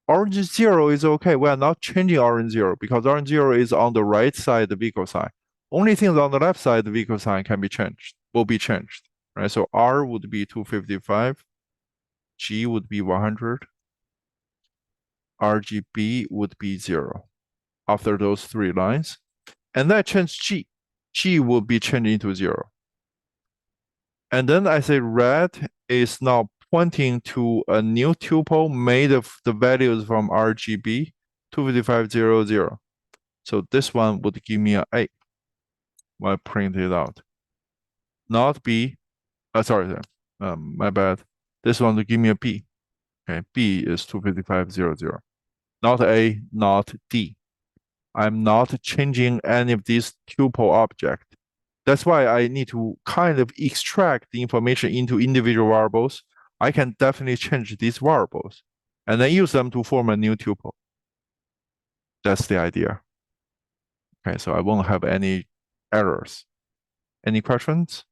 Orange 0 is okay. We are not changing orange 0 because orange 0 is on the right side, the vehicle sign. Only things on the left side, the vehicle sign can be changed, will be changed, right? So R would be 255, G would be 100, RGB would be 0 after those three lines. And then I change G. G will be changed into 0. And then I say red is now pointing to a new tuple made of the values from RGB 25500. So this one would give me an A when I print it out. Not B. Sorry, my bad. This one would give me a B. Okay, B is 25500. Not A, not D. I'm not changing any of these tuple object. That's why I need to kind of extract the information into individual variables. I can definitely change these variables and then use them to form a new tuple. That's the idea. Okay, so I won't have any errors. Any questions?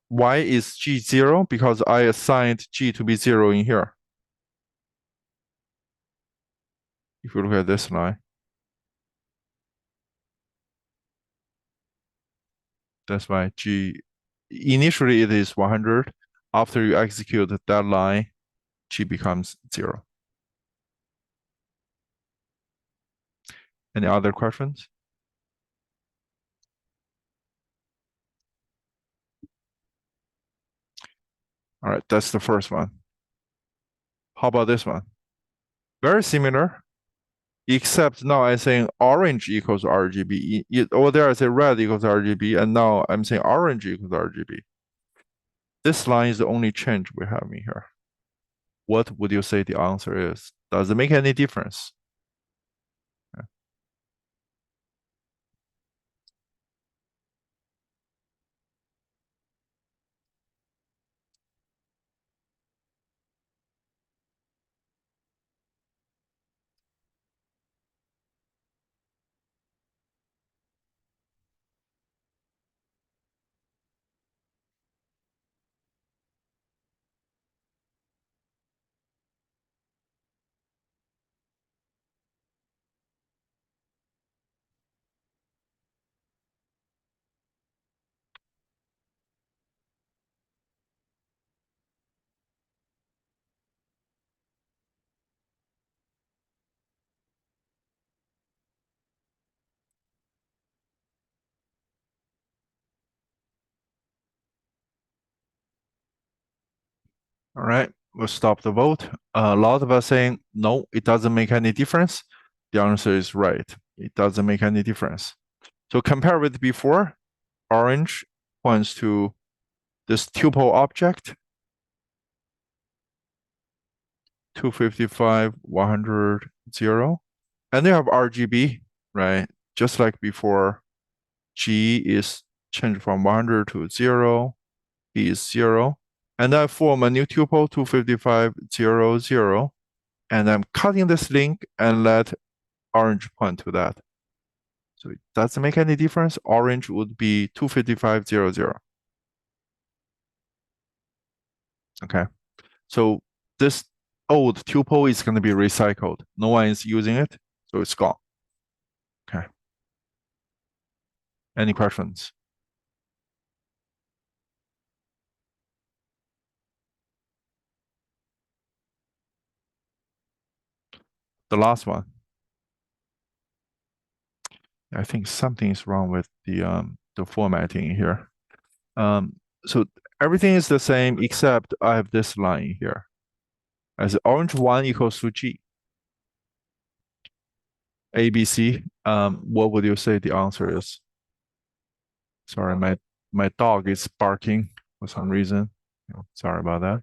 Why is G 0? Because I assigned G to be 0 in here. If you look at this line, that's why G, initially it is 100. After you execute that line, G becomes 0. Any other questions? All right, that's the first one. How about this one? Very similar, except now I'm saying orange equals RGB. Over there I say red equals RGB, and now I'm saying orange equals RGB. This line is the only change we have in here. What would you say the answer is? Does it make any difference? All right, we'll stop the vote. A lot of us saying, no, it doesn't make any difference. The answer is right. It doesn't make any difference. So compare with before, orange points to this tuple object, 255, 100, 0. And they have RGB, right? Just like before, G is changed from 100 to 0, B is 0. And I form a new tuple, 255, 0, 0. And I'm cutting this link and let orange point to that. So it doesn't make any difference. Orange would be 255, 0, 0. Okay. So this old tuple is going to be recycled. No one is using it, so it's gone. Okay. Any questions? The last one. I think something is wrong with the formatting here. So everything is the same except I have this line here. As orange 1 equals to G. A, B, C. What would you say the answer is? Sorry, my dog is barking for some reason. Sorry about that.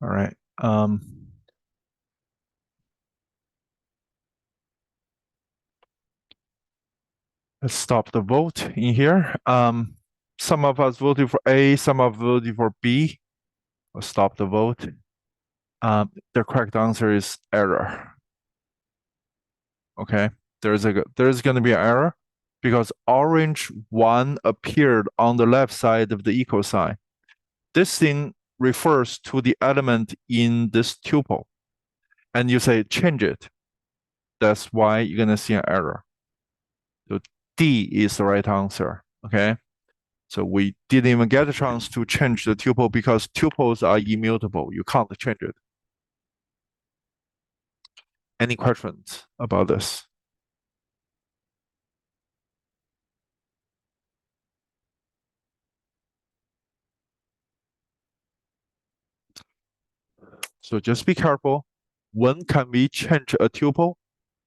All right. Let's stop the vote in here. Some of us voted for A, some of us voted for B. We'll stop the vote. The correct answer is error. Okay, there's going to be an error because orange 1 appeared on the left side of the equal sign. This thing refers to the element in this tuple. And you say change it. That's why you're going to see an error. So D is the right answer. Okay. So we didn't even get a chance to change the tuple because tuples are immutable. You can't change it. Any questions about this? So just be careful. When can we change a tuple?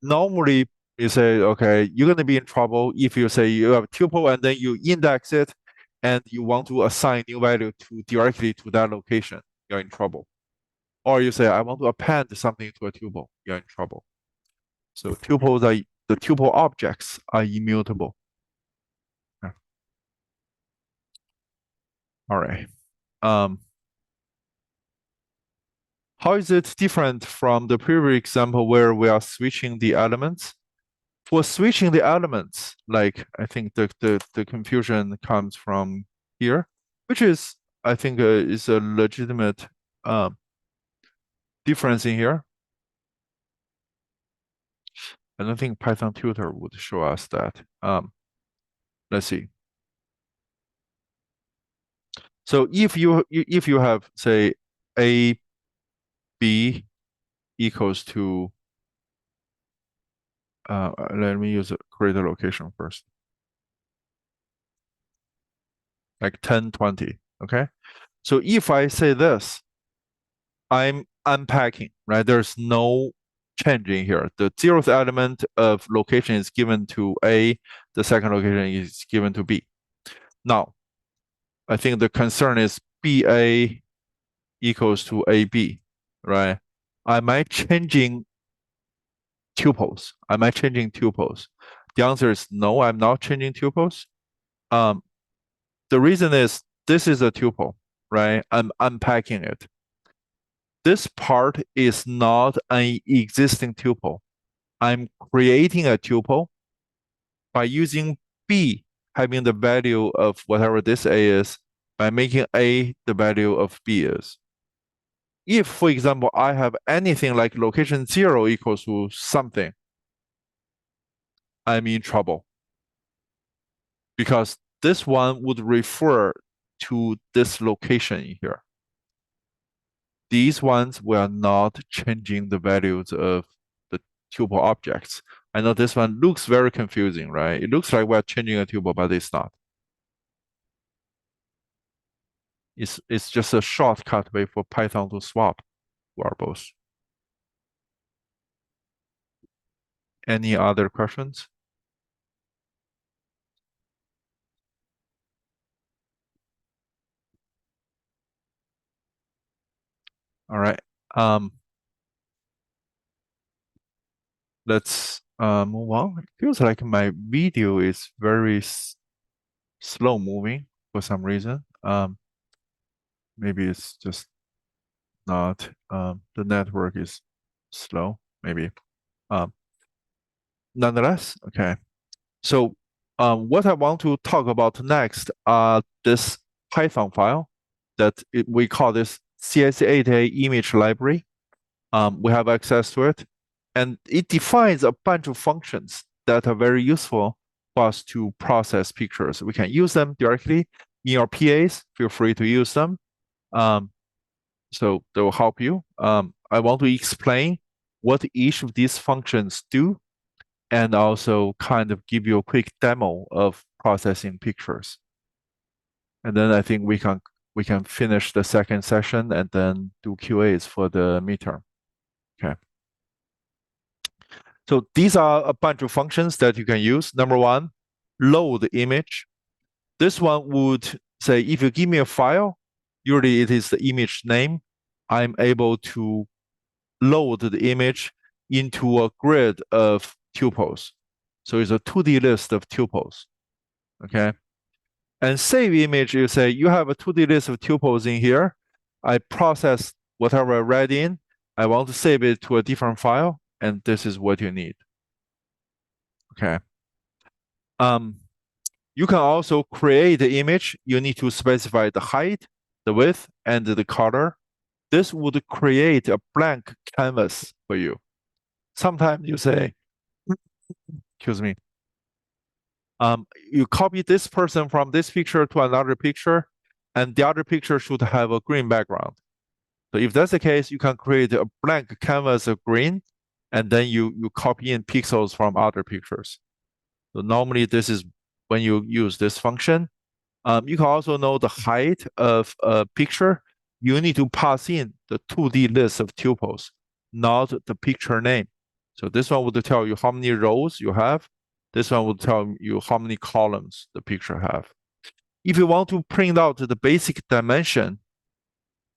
Normally, you say, okay, you're going to be in trouble if you say you have a tuple and then you index it and you want to assign new value to directly to that location. You're in trouble. Or you say, I want to append something to a tuple. You're in trouble. So the tuple objects are immutable. Yeah. All right. How is it different from the previous example where we are switching the elements? For switching the elements, like I think the confusion comes from here, which is I think is a legitimate difference in here. I don't think Python tutor would show us that. Let's see. So if you have say a b equals to let me use a create a location first, like 10, 20. Okay. So if I say this, I'm unpacking, right? There's no change in here. The zeroth element of location is given to A, the second location is given to B. Now, I think the concern is BA equals to AB, right? Am I changing tuples? Am I changing tuples? The answer is no, I'm not changing tuples. The reason is this is a tuple, right? I'm unpacking it. This part is not an existing tuple. I'm creating a tuple by using B having the value of whatever this A is, by making A the value of B is. If, for example, I have anything like location 0 equals to something, I'm in trouble because this one would refer to this location here. These ones were not changing the values of the tuple objects. I know this one looks very confusing, right? It looks like we're changing a tuple, but it's not. It's just a shortcut way for Python to swap variables. Any other questions? All right. Let's move on. It feels like my video is very slow moving for some reason. Maybe it's just not the network is slow, maybe. Nonetheless, okay. So what I want to talk about next are this Python file that we call this CS8A image library. We have access to it, and it defines a bunch of functions that are very useful for us to process pictures. We can use them directly in your PAs. Feel free to use them. So they will help you. I want to explain what each of these functions do, and also kind of give you a quick demo of processing pictures. And then I think we can finish the second session and then do QAs for the midterm. Okay. So these are a bunch of functions that you can use. Number one, load image. This one would say, if you give me a file, usually it is the image name. I'm able to load the image into a grid of tuples. So it's a 2D list of tuples, okay? And save image, you say you have a 2D list of tuples in here. I process whatever I read in. I want to save it to a different file, and this is what you need, okay? Um, you can also create the image. You need to specify the height, the width, and the color. This would create a blank canvas for you. Sometimes you say, excuse me, you copy this person from this picture to another picture, and the other picture should have a green background. So if that's the case, you can create a blank canvas of green, and then you copy in pixels from other pictures. So normally this is when you use this function. You can also know the height of a picture. You need to pass in the 2D list of tuples, not the picture name. So this one would tell you how many rows you have. This one would tell you how many columns the picture have. If you want to print out the basic dimension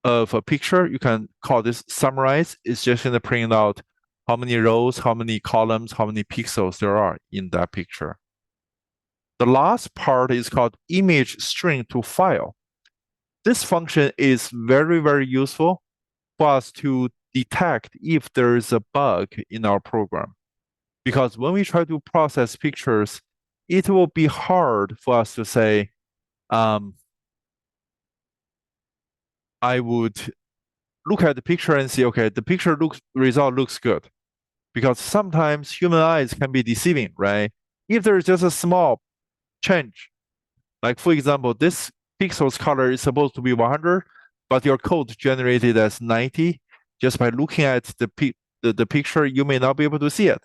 of a picture, you can call this summarize. It's just going to print out how many rows, how many columns, how many pixels there are in that picture. The last part is called image string to file. This function is very, very useful for us to detect if there is a bug in our program. Because when we try to process pictures, it will be hard for us to say, I would look at the picture and see, okay, the result looks good. Because sometimes human eyes can be deceiving, right? If there's just a small change, like for example, this pixel's color is supposed to be 100, but your code generated as 90. Just by looking at the picture, you may not be able to see it.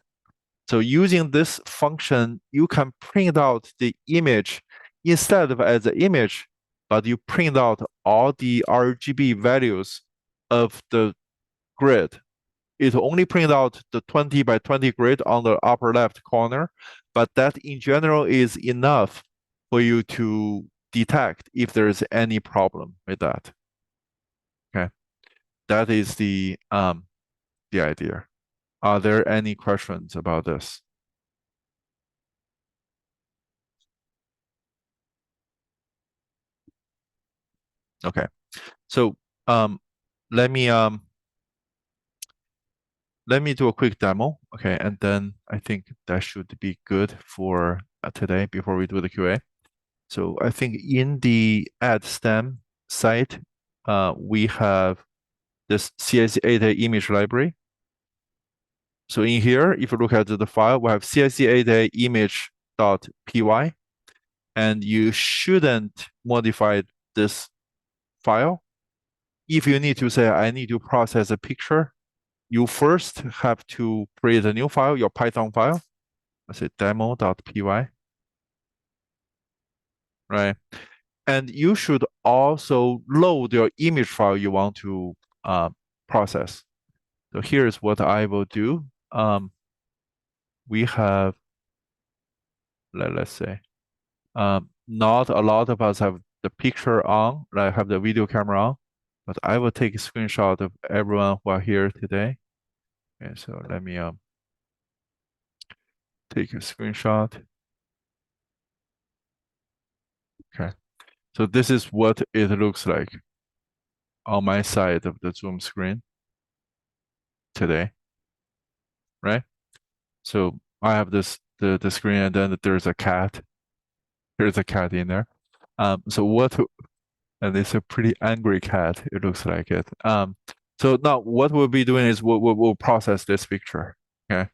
So using this function, you can print out the image instead of as an image, but you print out all the RGB values of the grid. It only print out the 20 by 20 grid on the upper left corner, but that in general is enough for you to detect if there is any problem with that. Okay, that is the idea. Are there any questions about this? Okay, so um, let me um, let me do a quick demo. Okay, and then I think that should be good for today before we do the QA. So I think in the add stem site, we have this CSE image library. So in here, if you look at the file, we have CSE image.py, and you shouldn't modify this file. If you need to say, I need to process a picture, you first have to create a new file, your Python file. Let's say demo.py, right? And you should also load your image file you want to process. So here's what I will do. We have, let's say, not a lot of us have the picture on, like have the video camera on, but I will take a screenshot of everyone who are here today. Okay, so let me take a screenshot. Okay, so this is what it looks like on my side of the Zoom screen today, right? So I have the screen, and then there's a cat. There's a cat in there. So what? And it's a pretty angry cat. It looks like it. So now what we'll be doing is we'll process this picture. Okay.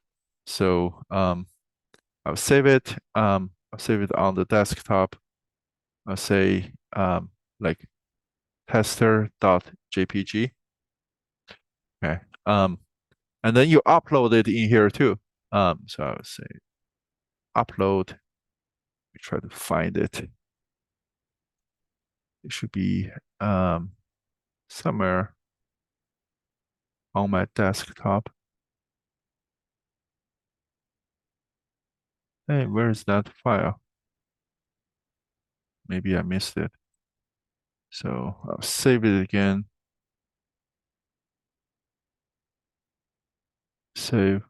So I'll save it. I'll save it on the desktop. I'll say like tester.jpg. Okay. And then you upload it in here too. So I'll say upload. We try to find it. It should be somewhere on my desktop. Hey, where is that file? Maybe I missed it. So I'll save it again. save.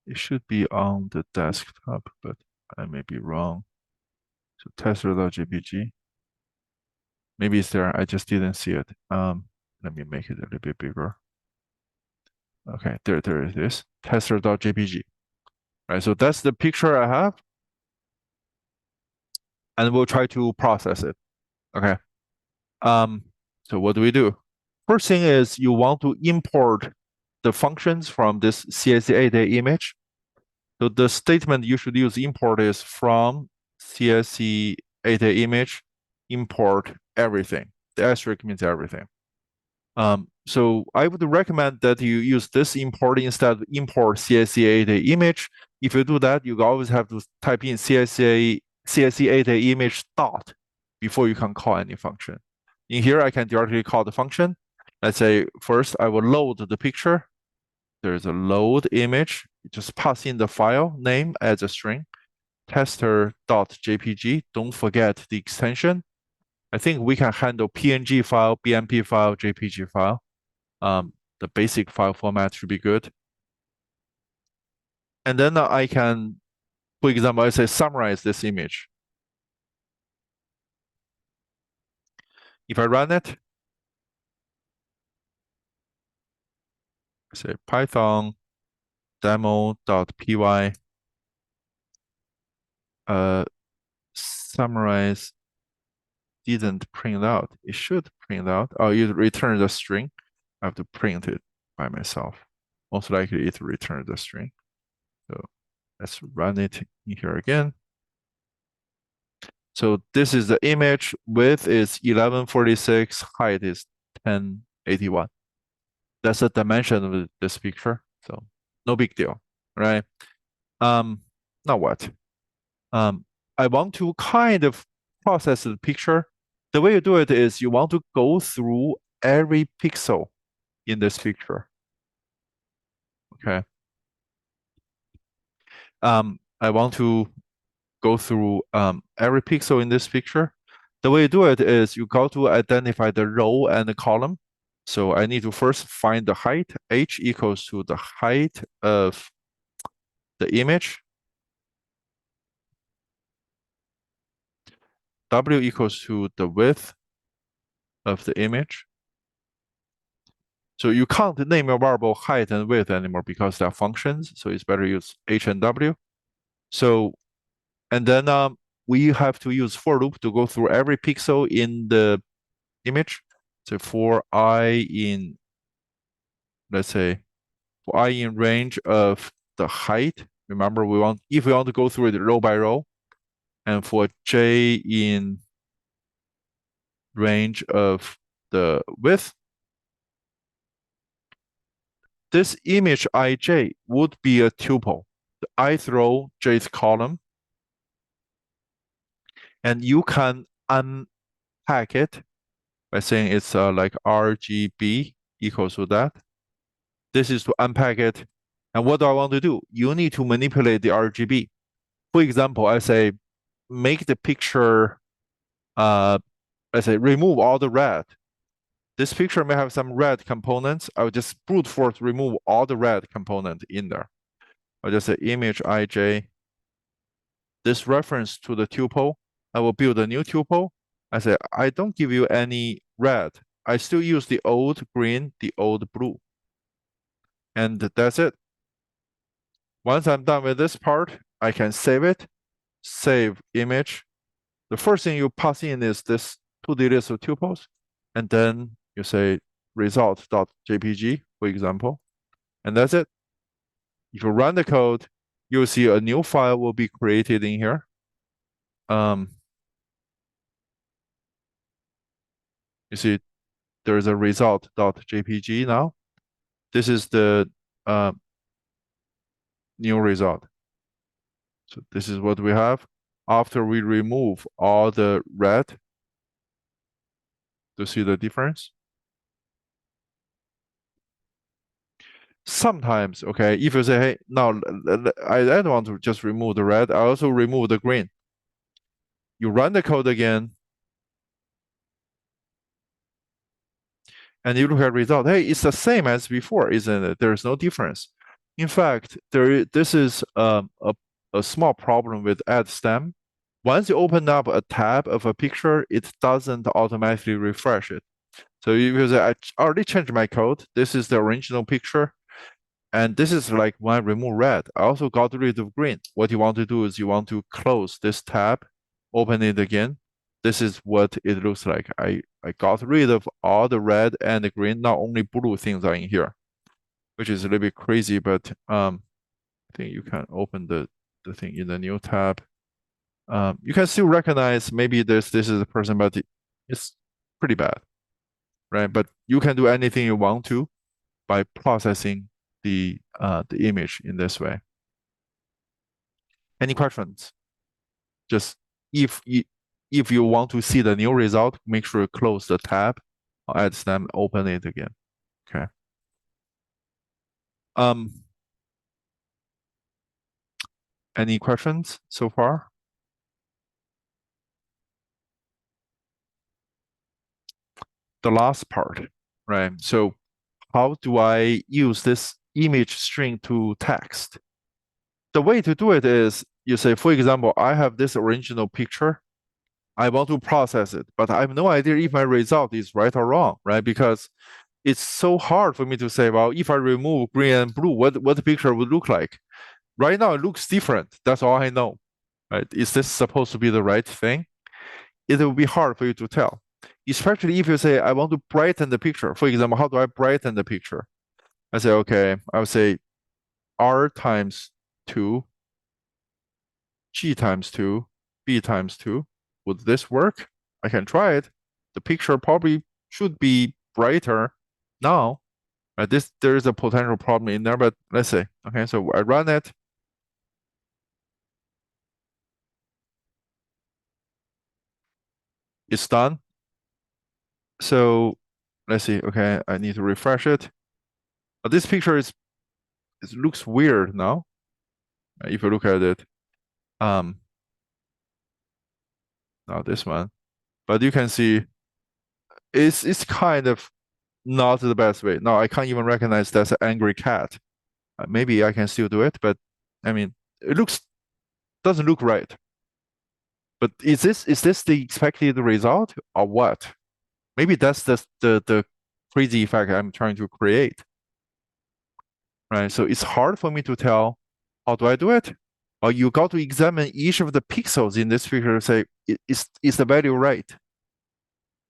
It should be on the desktop, but I may be wrong. So tester.jpg. Maybe it's there. I just didn't see it. Let me make it a little bit bigger. Okay, there it is. Tester.jpg. Right, so that's the picture I have, and we'll try to process it. Okay. Um, so what do we do? First thing is you want to import the functions from this CSE image. So the statement you should use import is from CSE image, import everything. The asterisk means everything. So I would recommend that you use this import instead of import CSE image. If you do that, you always have to type in CSE image dot before you can call any function. In here, I can directly call the function. Let's say first I will load the picture. There's a load image. You just pass in the file name as a string, tester.jpg. Don't forget the extension. I think we can handle PNG file, BMP file, JPG file. The basic file format should be good. And then I can, for example, I say summarize this image. If I run it, I say Python demo.py summarize didn't print out. It should print out. Oh, it returned a string. I have to print it by myself. Most likely it returned the string. So let's run it in here again. So this is the image. Width is 1146. Height is 1081. That's the dimension of this picture. So no big deal, right? Now what? I want to kind of process the picture. The way you do it is you want to go through every pixel in this picture. Okay. I want to go through every pixel in this picture. The way you do it is you go to identify the row and the column. So I need to first find the height. H equals to the height of the image. W equals to the width of the image. So you can't name your variable height and width anymore because they're functions. So it's better use H and W. So, and then we have to use for loop to go through every pixel in the image. So for I in, let's say, for I in range of the height, remember if we want to go through it row by row, and for J in range of the width, this image ij would be a tuple, the ith row, jth column, and you can unpack it by saying it's like RGB equals to that. This is to unpack it. And what do I want to do? You need to manipulate the RGB. For example, I say make the picture, I say remove all the red. This picture may have some red components. I will just brute force remove all the red component in there. I'll just say image ij. This reference to the tuple. I will build a new tuple. I say I don't give you any red. I still use the old green, the old blue. And that's it. Once I'm done with this part, I can save it, save image. The first thing you pass in is this 2D list of tuples, and then you say result.jpg, for example, and that's it. If you run the code, you'll see a new file will be created in here. You see there's a result.jpg now. This is the new result. So this is what we have after we remove all the red. To see the difference? Sometimes, okay, if you say, hey, no, I don't want to just remove the red, I also remove the green. You run the code again. And you look at result, hey, it's the same as before, isn't it? There's no difference. In fact, this is a small problem with add stem. Once you open up a tab of a picture, it doesn't automatically refresh it. So if you say, I already changed my code, this is the original picture, and this is like when I remove red. I also got rid of green. What you want to do is you want to close this tab, open it again. This is what it looks like. I got rid of all the red and the green. Not only blue things are in here, which is a little bit crazy, but I think you can open the thing in the new tab. You can still recognize maybe this is a person, but it's pretty bad, right? But you can do anything you want to by processing the image in this way. Any questions? Just if you if you want to see the new result, make sure you close the tab or add stem, open it again. Okay. Um, any questions so far? The last part, right? So how do I use this image string to text? The way to do it is you say, for example, I have this original picture. I want to process it, but I have no idea if my result is right or wrong, right? Because it's so hard for me to say, well, if I remove green and blue, what the picture would look like. Right now, it looks different. That's all I know, right? Is this supposed to be the right thing? It will be hard for you to tell, especially if you say, I want to brighten the picture. For example, how do I brighten the picture? I say, okay, I would say R times 2, G times 2, B times 2. Would this work? I can try it. The picture probably should be brighter now. There is a potential problem in there, but let's see. Okay, so I run it. It's done. So let's see. Okay, I need to refresh it. But this picture it looks weird now. If you look at it, um, now this one, but you can see it's kind of not the best way. Now I can't even recognize that's an angry cat. Maybe I can still do it, but I mean, it looks doesn't look right. But is this the expected result or what? Maybe that's the crazy effect I'm trying to create, right? So it's hard for me to tell how do I do it? Or you got to examine each of the pixels in this picture to say, is the value right?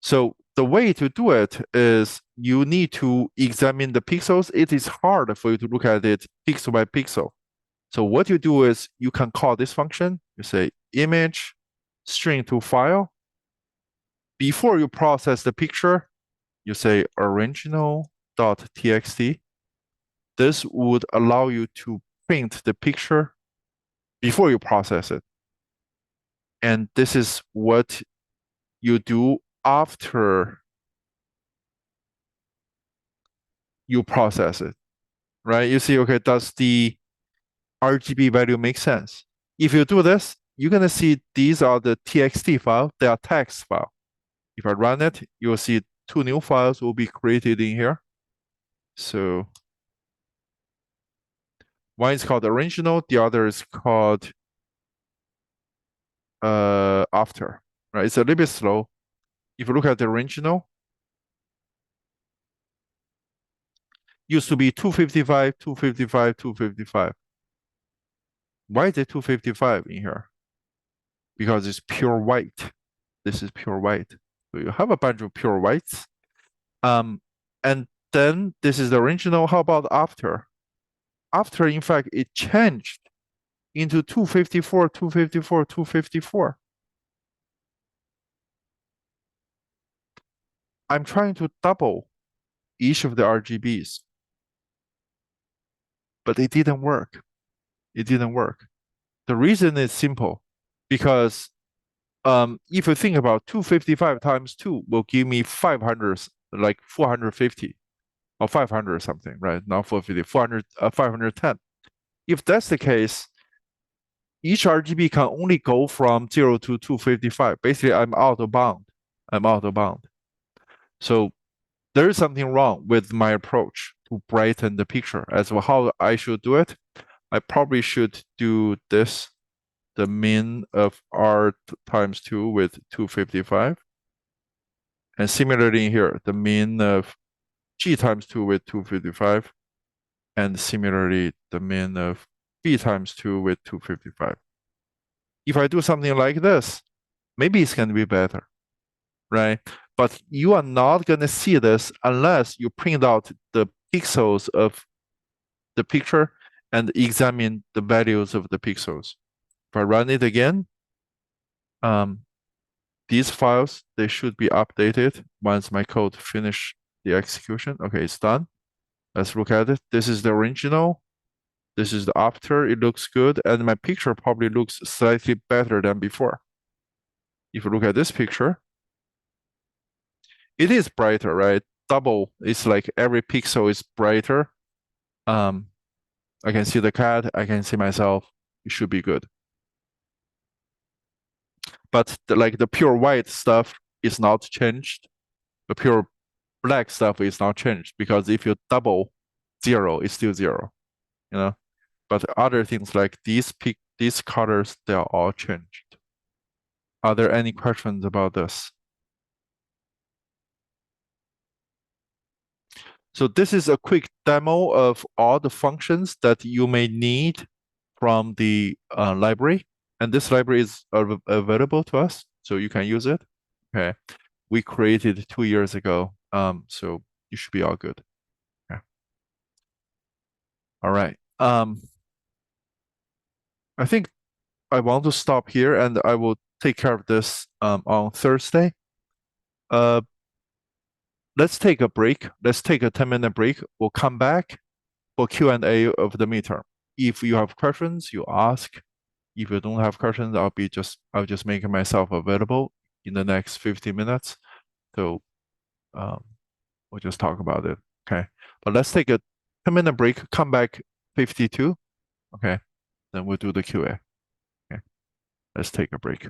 So the way to do it is you need to examine the pixels. It is hard for you to look at it pixel by pixel. So what you do is you can call this function. You say image string to file. Before you process the picture, you say original.txt. This would allow you to print the picture before you process it. And this is what you do after you process it, right? You see, okay, does the RGB value make sense? If you do this, you're gonna see these are the txt file, they are text file. If I run it, you'll see two new files will be created in here. So one is called original, the other is called after, right? It's a little bit slow. If you look at the original, used to be 255, 255, 255. Why is it 255 in here? Because it's pure white. This is pure white. So you have a bunch of pure whites. And then this is the original. How about after? After, in fact, it changed into 254, 254, 254. I'm trying to double each of the RGBs, but it didn't work. It didn't work. The reason is simple, because if you think about 255 times 2 will give me 500, like 450 or 500 something, right? Not 450, 400, 510. If that's the case, each RGB can only go from 0 to 255. Basically, I'm out of bound. I'm out of bound. So there is something wrong with my approach to brighten the picture. As for how I should do it, I probably should do this, the min of R times 2 with 255. And similarly here, the min of G times 2 with 255. And similarly, the min of B times 2 with 255. If I do something like this, maybe it's going to be better, right? But you are not going to see this unless you print out the pixels of the picture and examine the values of the pixels. If I run it again, these files, they should be updated once my code finish the execution. Okay, it's done. Let's look at it. This is the original. This is the after. It looks good. And my picture probably looks slightly better than before. If you look at this picture, it is brighter, right? Double. It's like every pixel is brighter. I can see the cat. I can see myself. It should be good. But like the pure white stuff is not changed. The pure black stuff is not changed because if you double 0, it's still 0, you know. But other things like these colors, they are all changed. Are there any questions about this? So this is a quick demo of all the functions that you may need from the library. And this library is available to us, so you can use it. Okay. We created 2 years ago, so you should be all good. Okay. All right. I think I want to stop here and I will take care of this on Thursday. Let's take a break. Let's take a 10-minute break. We'll come back for Q&A of the midterm. If you have questions, you ask. If you don't have questions, I'll just make myself available in the next 15 minutes. So we'll just talk about it. Okay. But let's take a 10-minute break, come back 52. Okay. Then we'll do the QA. Okay. Let's take a break.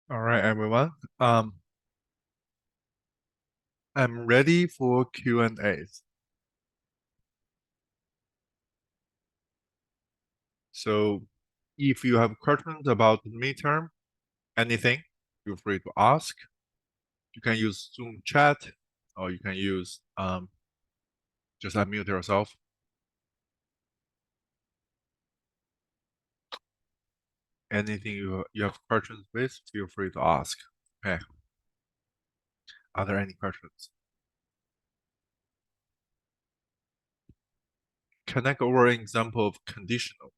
All right, everyone. I'm ready for Q&As. So if you have questions about the midterm, anything, feel free to ask. You can use Zoom chat or you can use just unmute yourself. Anything you have questions with, feel free to ask. Okay. Are there any questions? Can I go over an example of conditionals?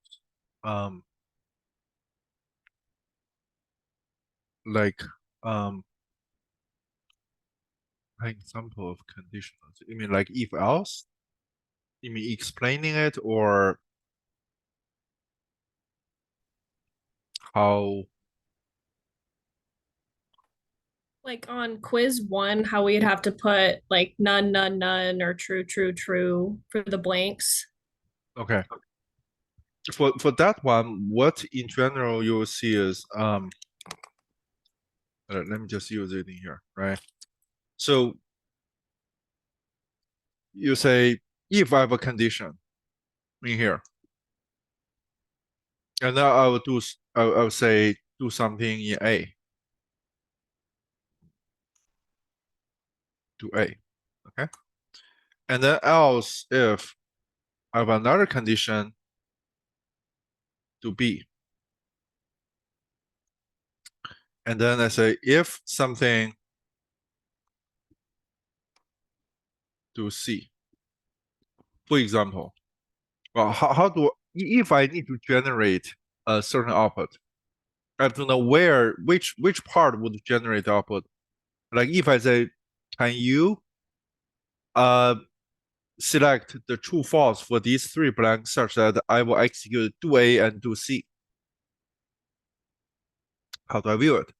Like an example of conditionals. You mean like if else? You mean explaining it or how? Like on quiz one, how we'd have to put like none, none, none, or true, true, true for the blanks. Okay. For that one, what in general you will see is let me just use it in here, right? So you say if I have a condition in here, and now I will do I will say do something in A. Do A. Okay. And then else if I have another condition, do B. And then I say if something, do C. For example, well, how do if I need to generate a certain output, I have to know which part would generate the output. Like if I say, can you uh select the true false for these three blanks such that I will execute do A and do C. How do I view it?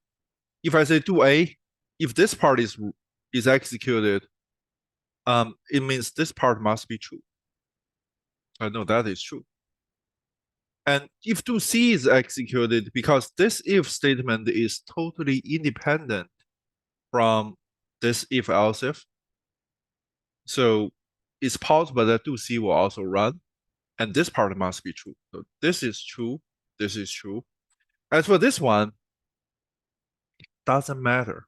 If I say do A, if this part is executed, it means this part must be true. I know that is true. And if do C is executed, because this if statement is totally independent from this if else if, so it's possible that do C will also run, and this part must be true. So this is true, this is true. As for this one, doesn't matter.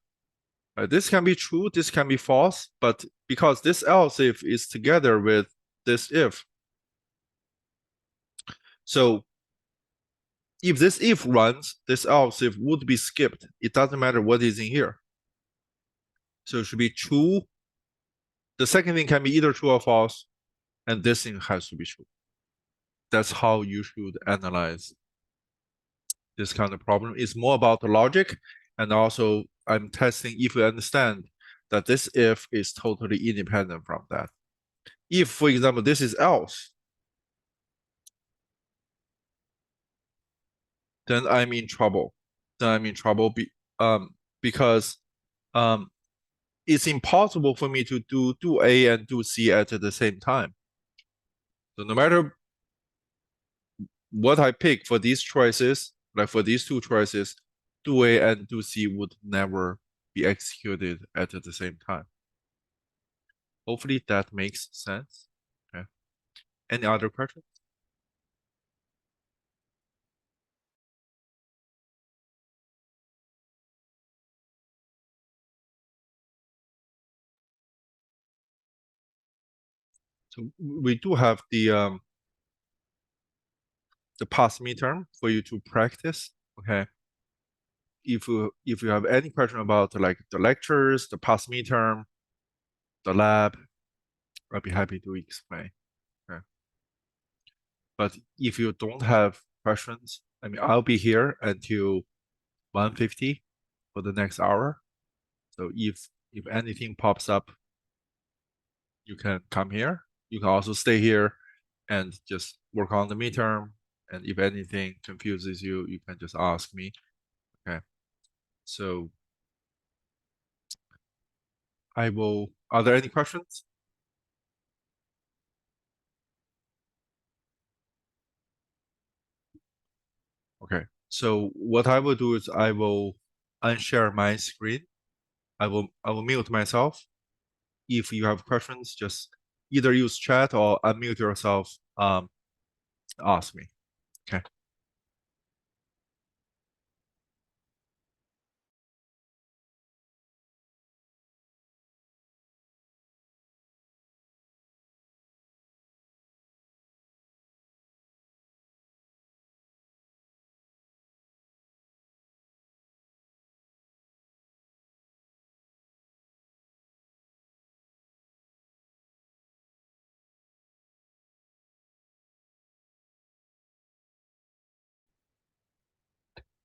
This can be true, this can be false, but because this else if is together with this if, so if this if runs, this else if would be skipped. It doesn't matter what is in here. So it should be true. The second thing can be either true or false, and this thing has to be true. That's how you should analyze this kind of problem. It's more about the logic, and also I'm testing if you understand that this if is totally independent from that. If, for example, this is else, then I'm in trouble. Then I'm in trouble because um, it's impossible for me to do A and do C at the same time. So no matter what I pick for these choices, like for these two choices, do A and do C would never be executed at the same time. Hopefully that makes sense. Okay. Any other questions? So we do have the past midterm for you to practice. Okay. If you have any question about like the lectures, the past midterm, the lab, I'll be happy to explain. Okay. But if you don't have questions, I mean, I'll be here until 1:50 for the next hour. So if anything pops up, you can come here. You can also stay here and just work on the midterm. And if anything confuses you, you can just ask me. Okay. So I will. Are there any questions? Okay. So what I will do is I will unshare my screen. I will mute myself. If you have questions, just either use chat or unmute yourself. Ask me. Okay.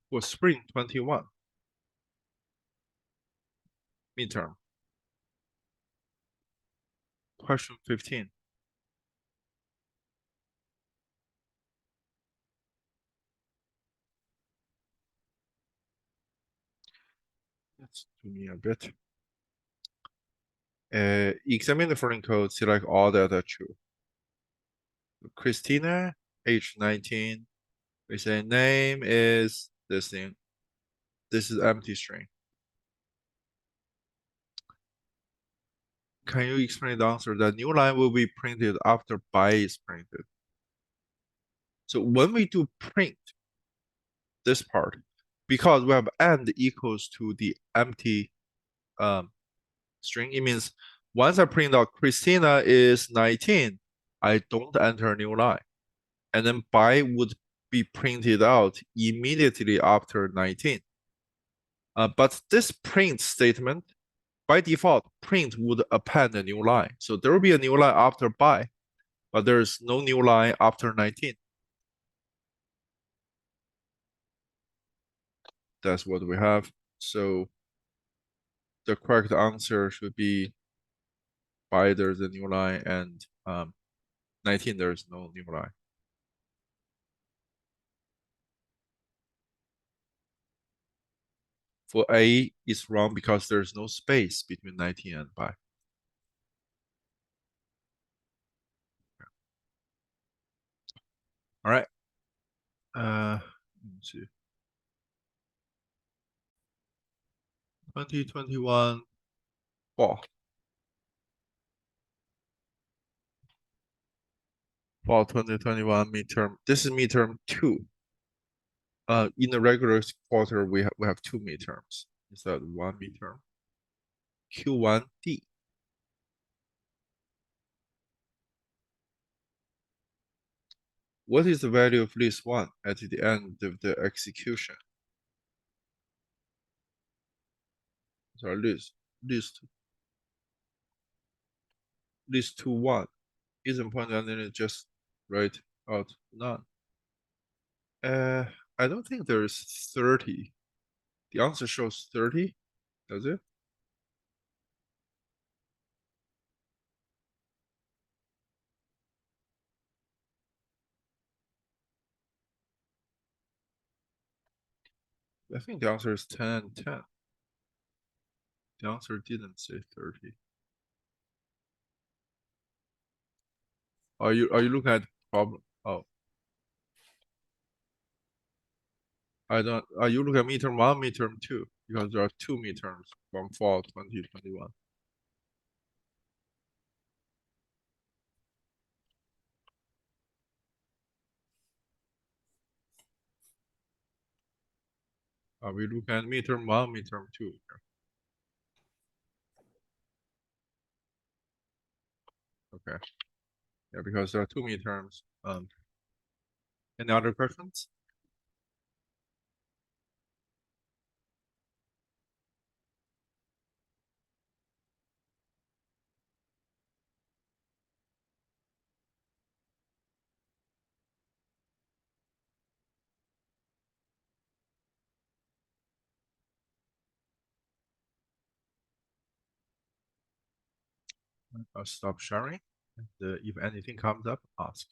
For spring 21 midterm. Question 15. Let's zoom in a bit. Examine the following code, select all that are true. Christina, age 19. We say name is this thing. This is empty string. Can you explain the answer? The new line will be printed after by is printed. So when we do print this part, because we have and equals to the empty string, it means once I print out Christina is 19, I don't enter a new line. And then by would be printed out immediately after 19. But this print statement, by default, print would append a new line. So there will be a new line after by, but there's no new line after 19. That's what we have. So the correct answer should be by there's a new line and 19 there's no new line. For A, it's wrong because there's no space between 19 and by. All right. Let's see. 2021 fall. Fall 2021 midterm. This is midterm 2. In the regular quarter, we have 2 midterms instead of 1 midterm. Q1D. What is the value of list 1 at the end of the execution? Sorry, list to 1 isn't pointed and then it just write out none. I don't think there is 30. The answer shows 30, does it? I think the answer is 10 and 10. The answer didn't say 30. Are you looking at problem? Oh, I don't. Are you looking at midterm 1, midterm 2? Because there are 2 midterms from fall 2021. Are we looking at midterm 1, midterm 2? Okay. Yeah, because there are 2 midterms. Any other questions? I'll stop sharing. And if anything comes up, ask.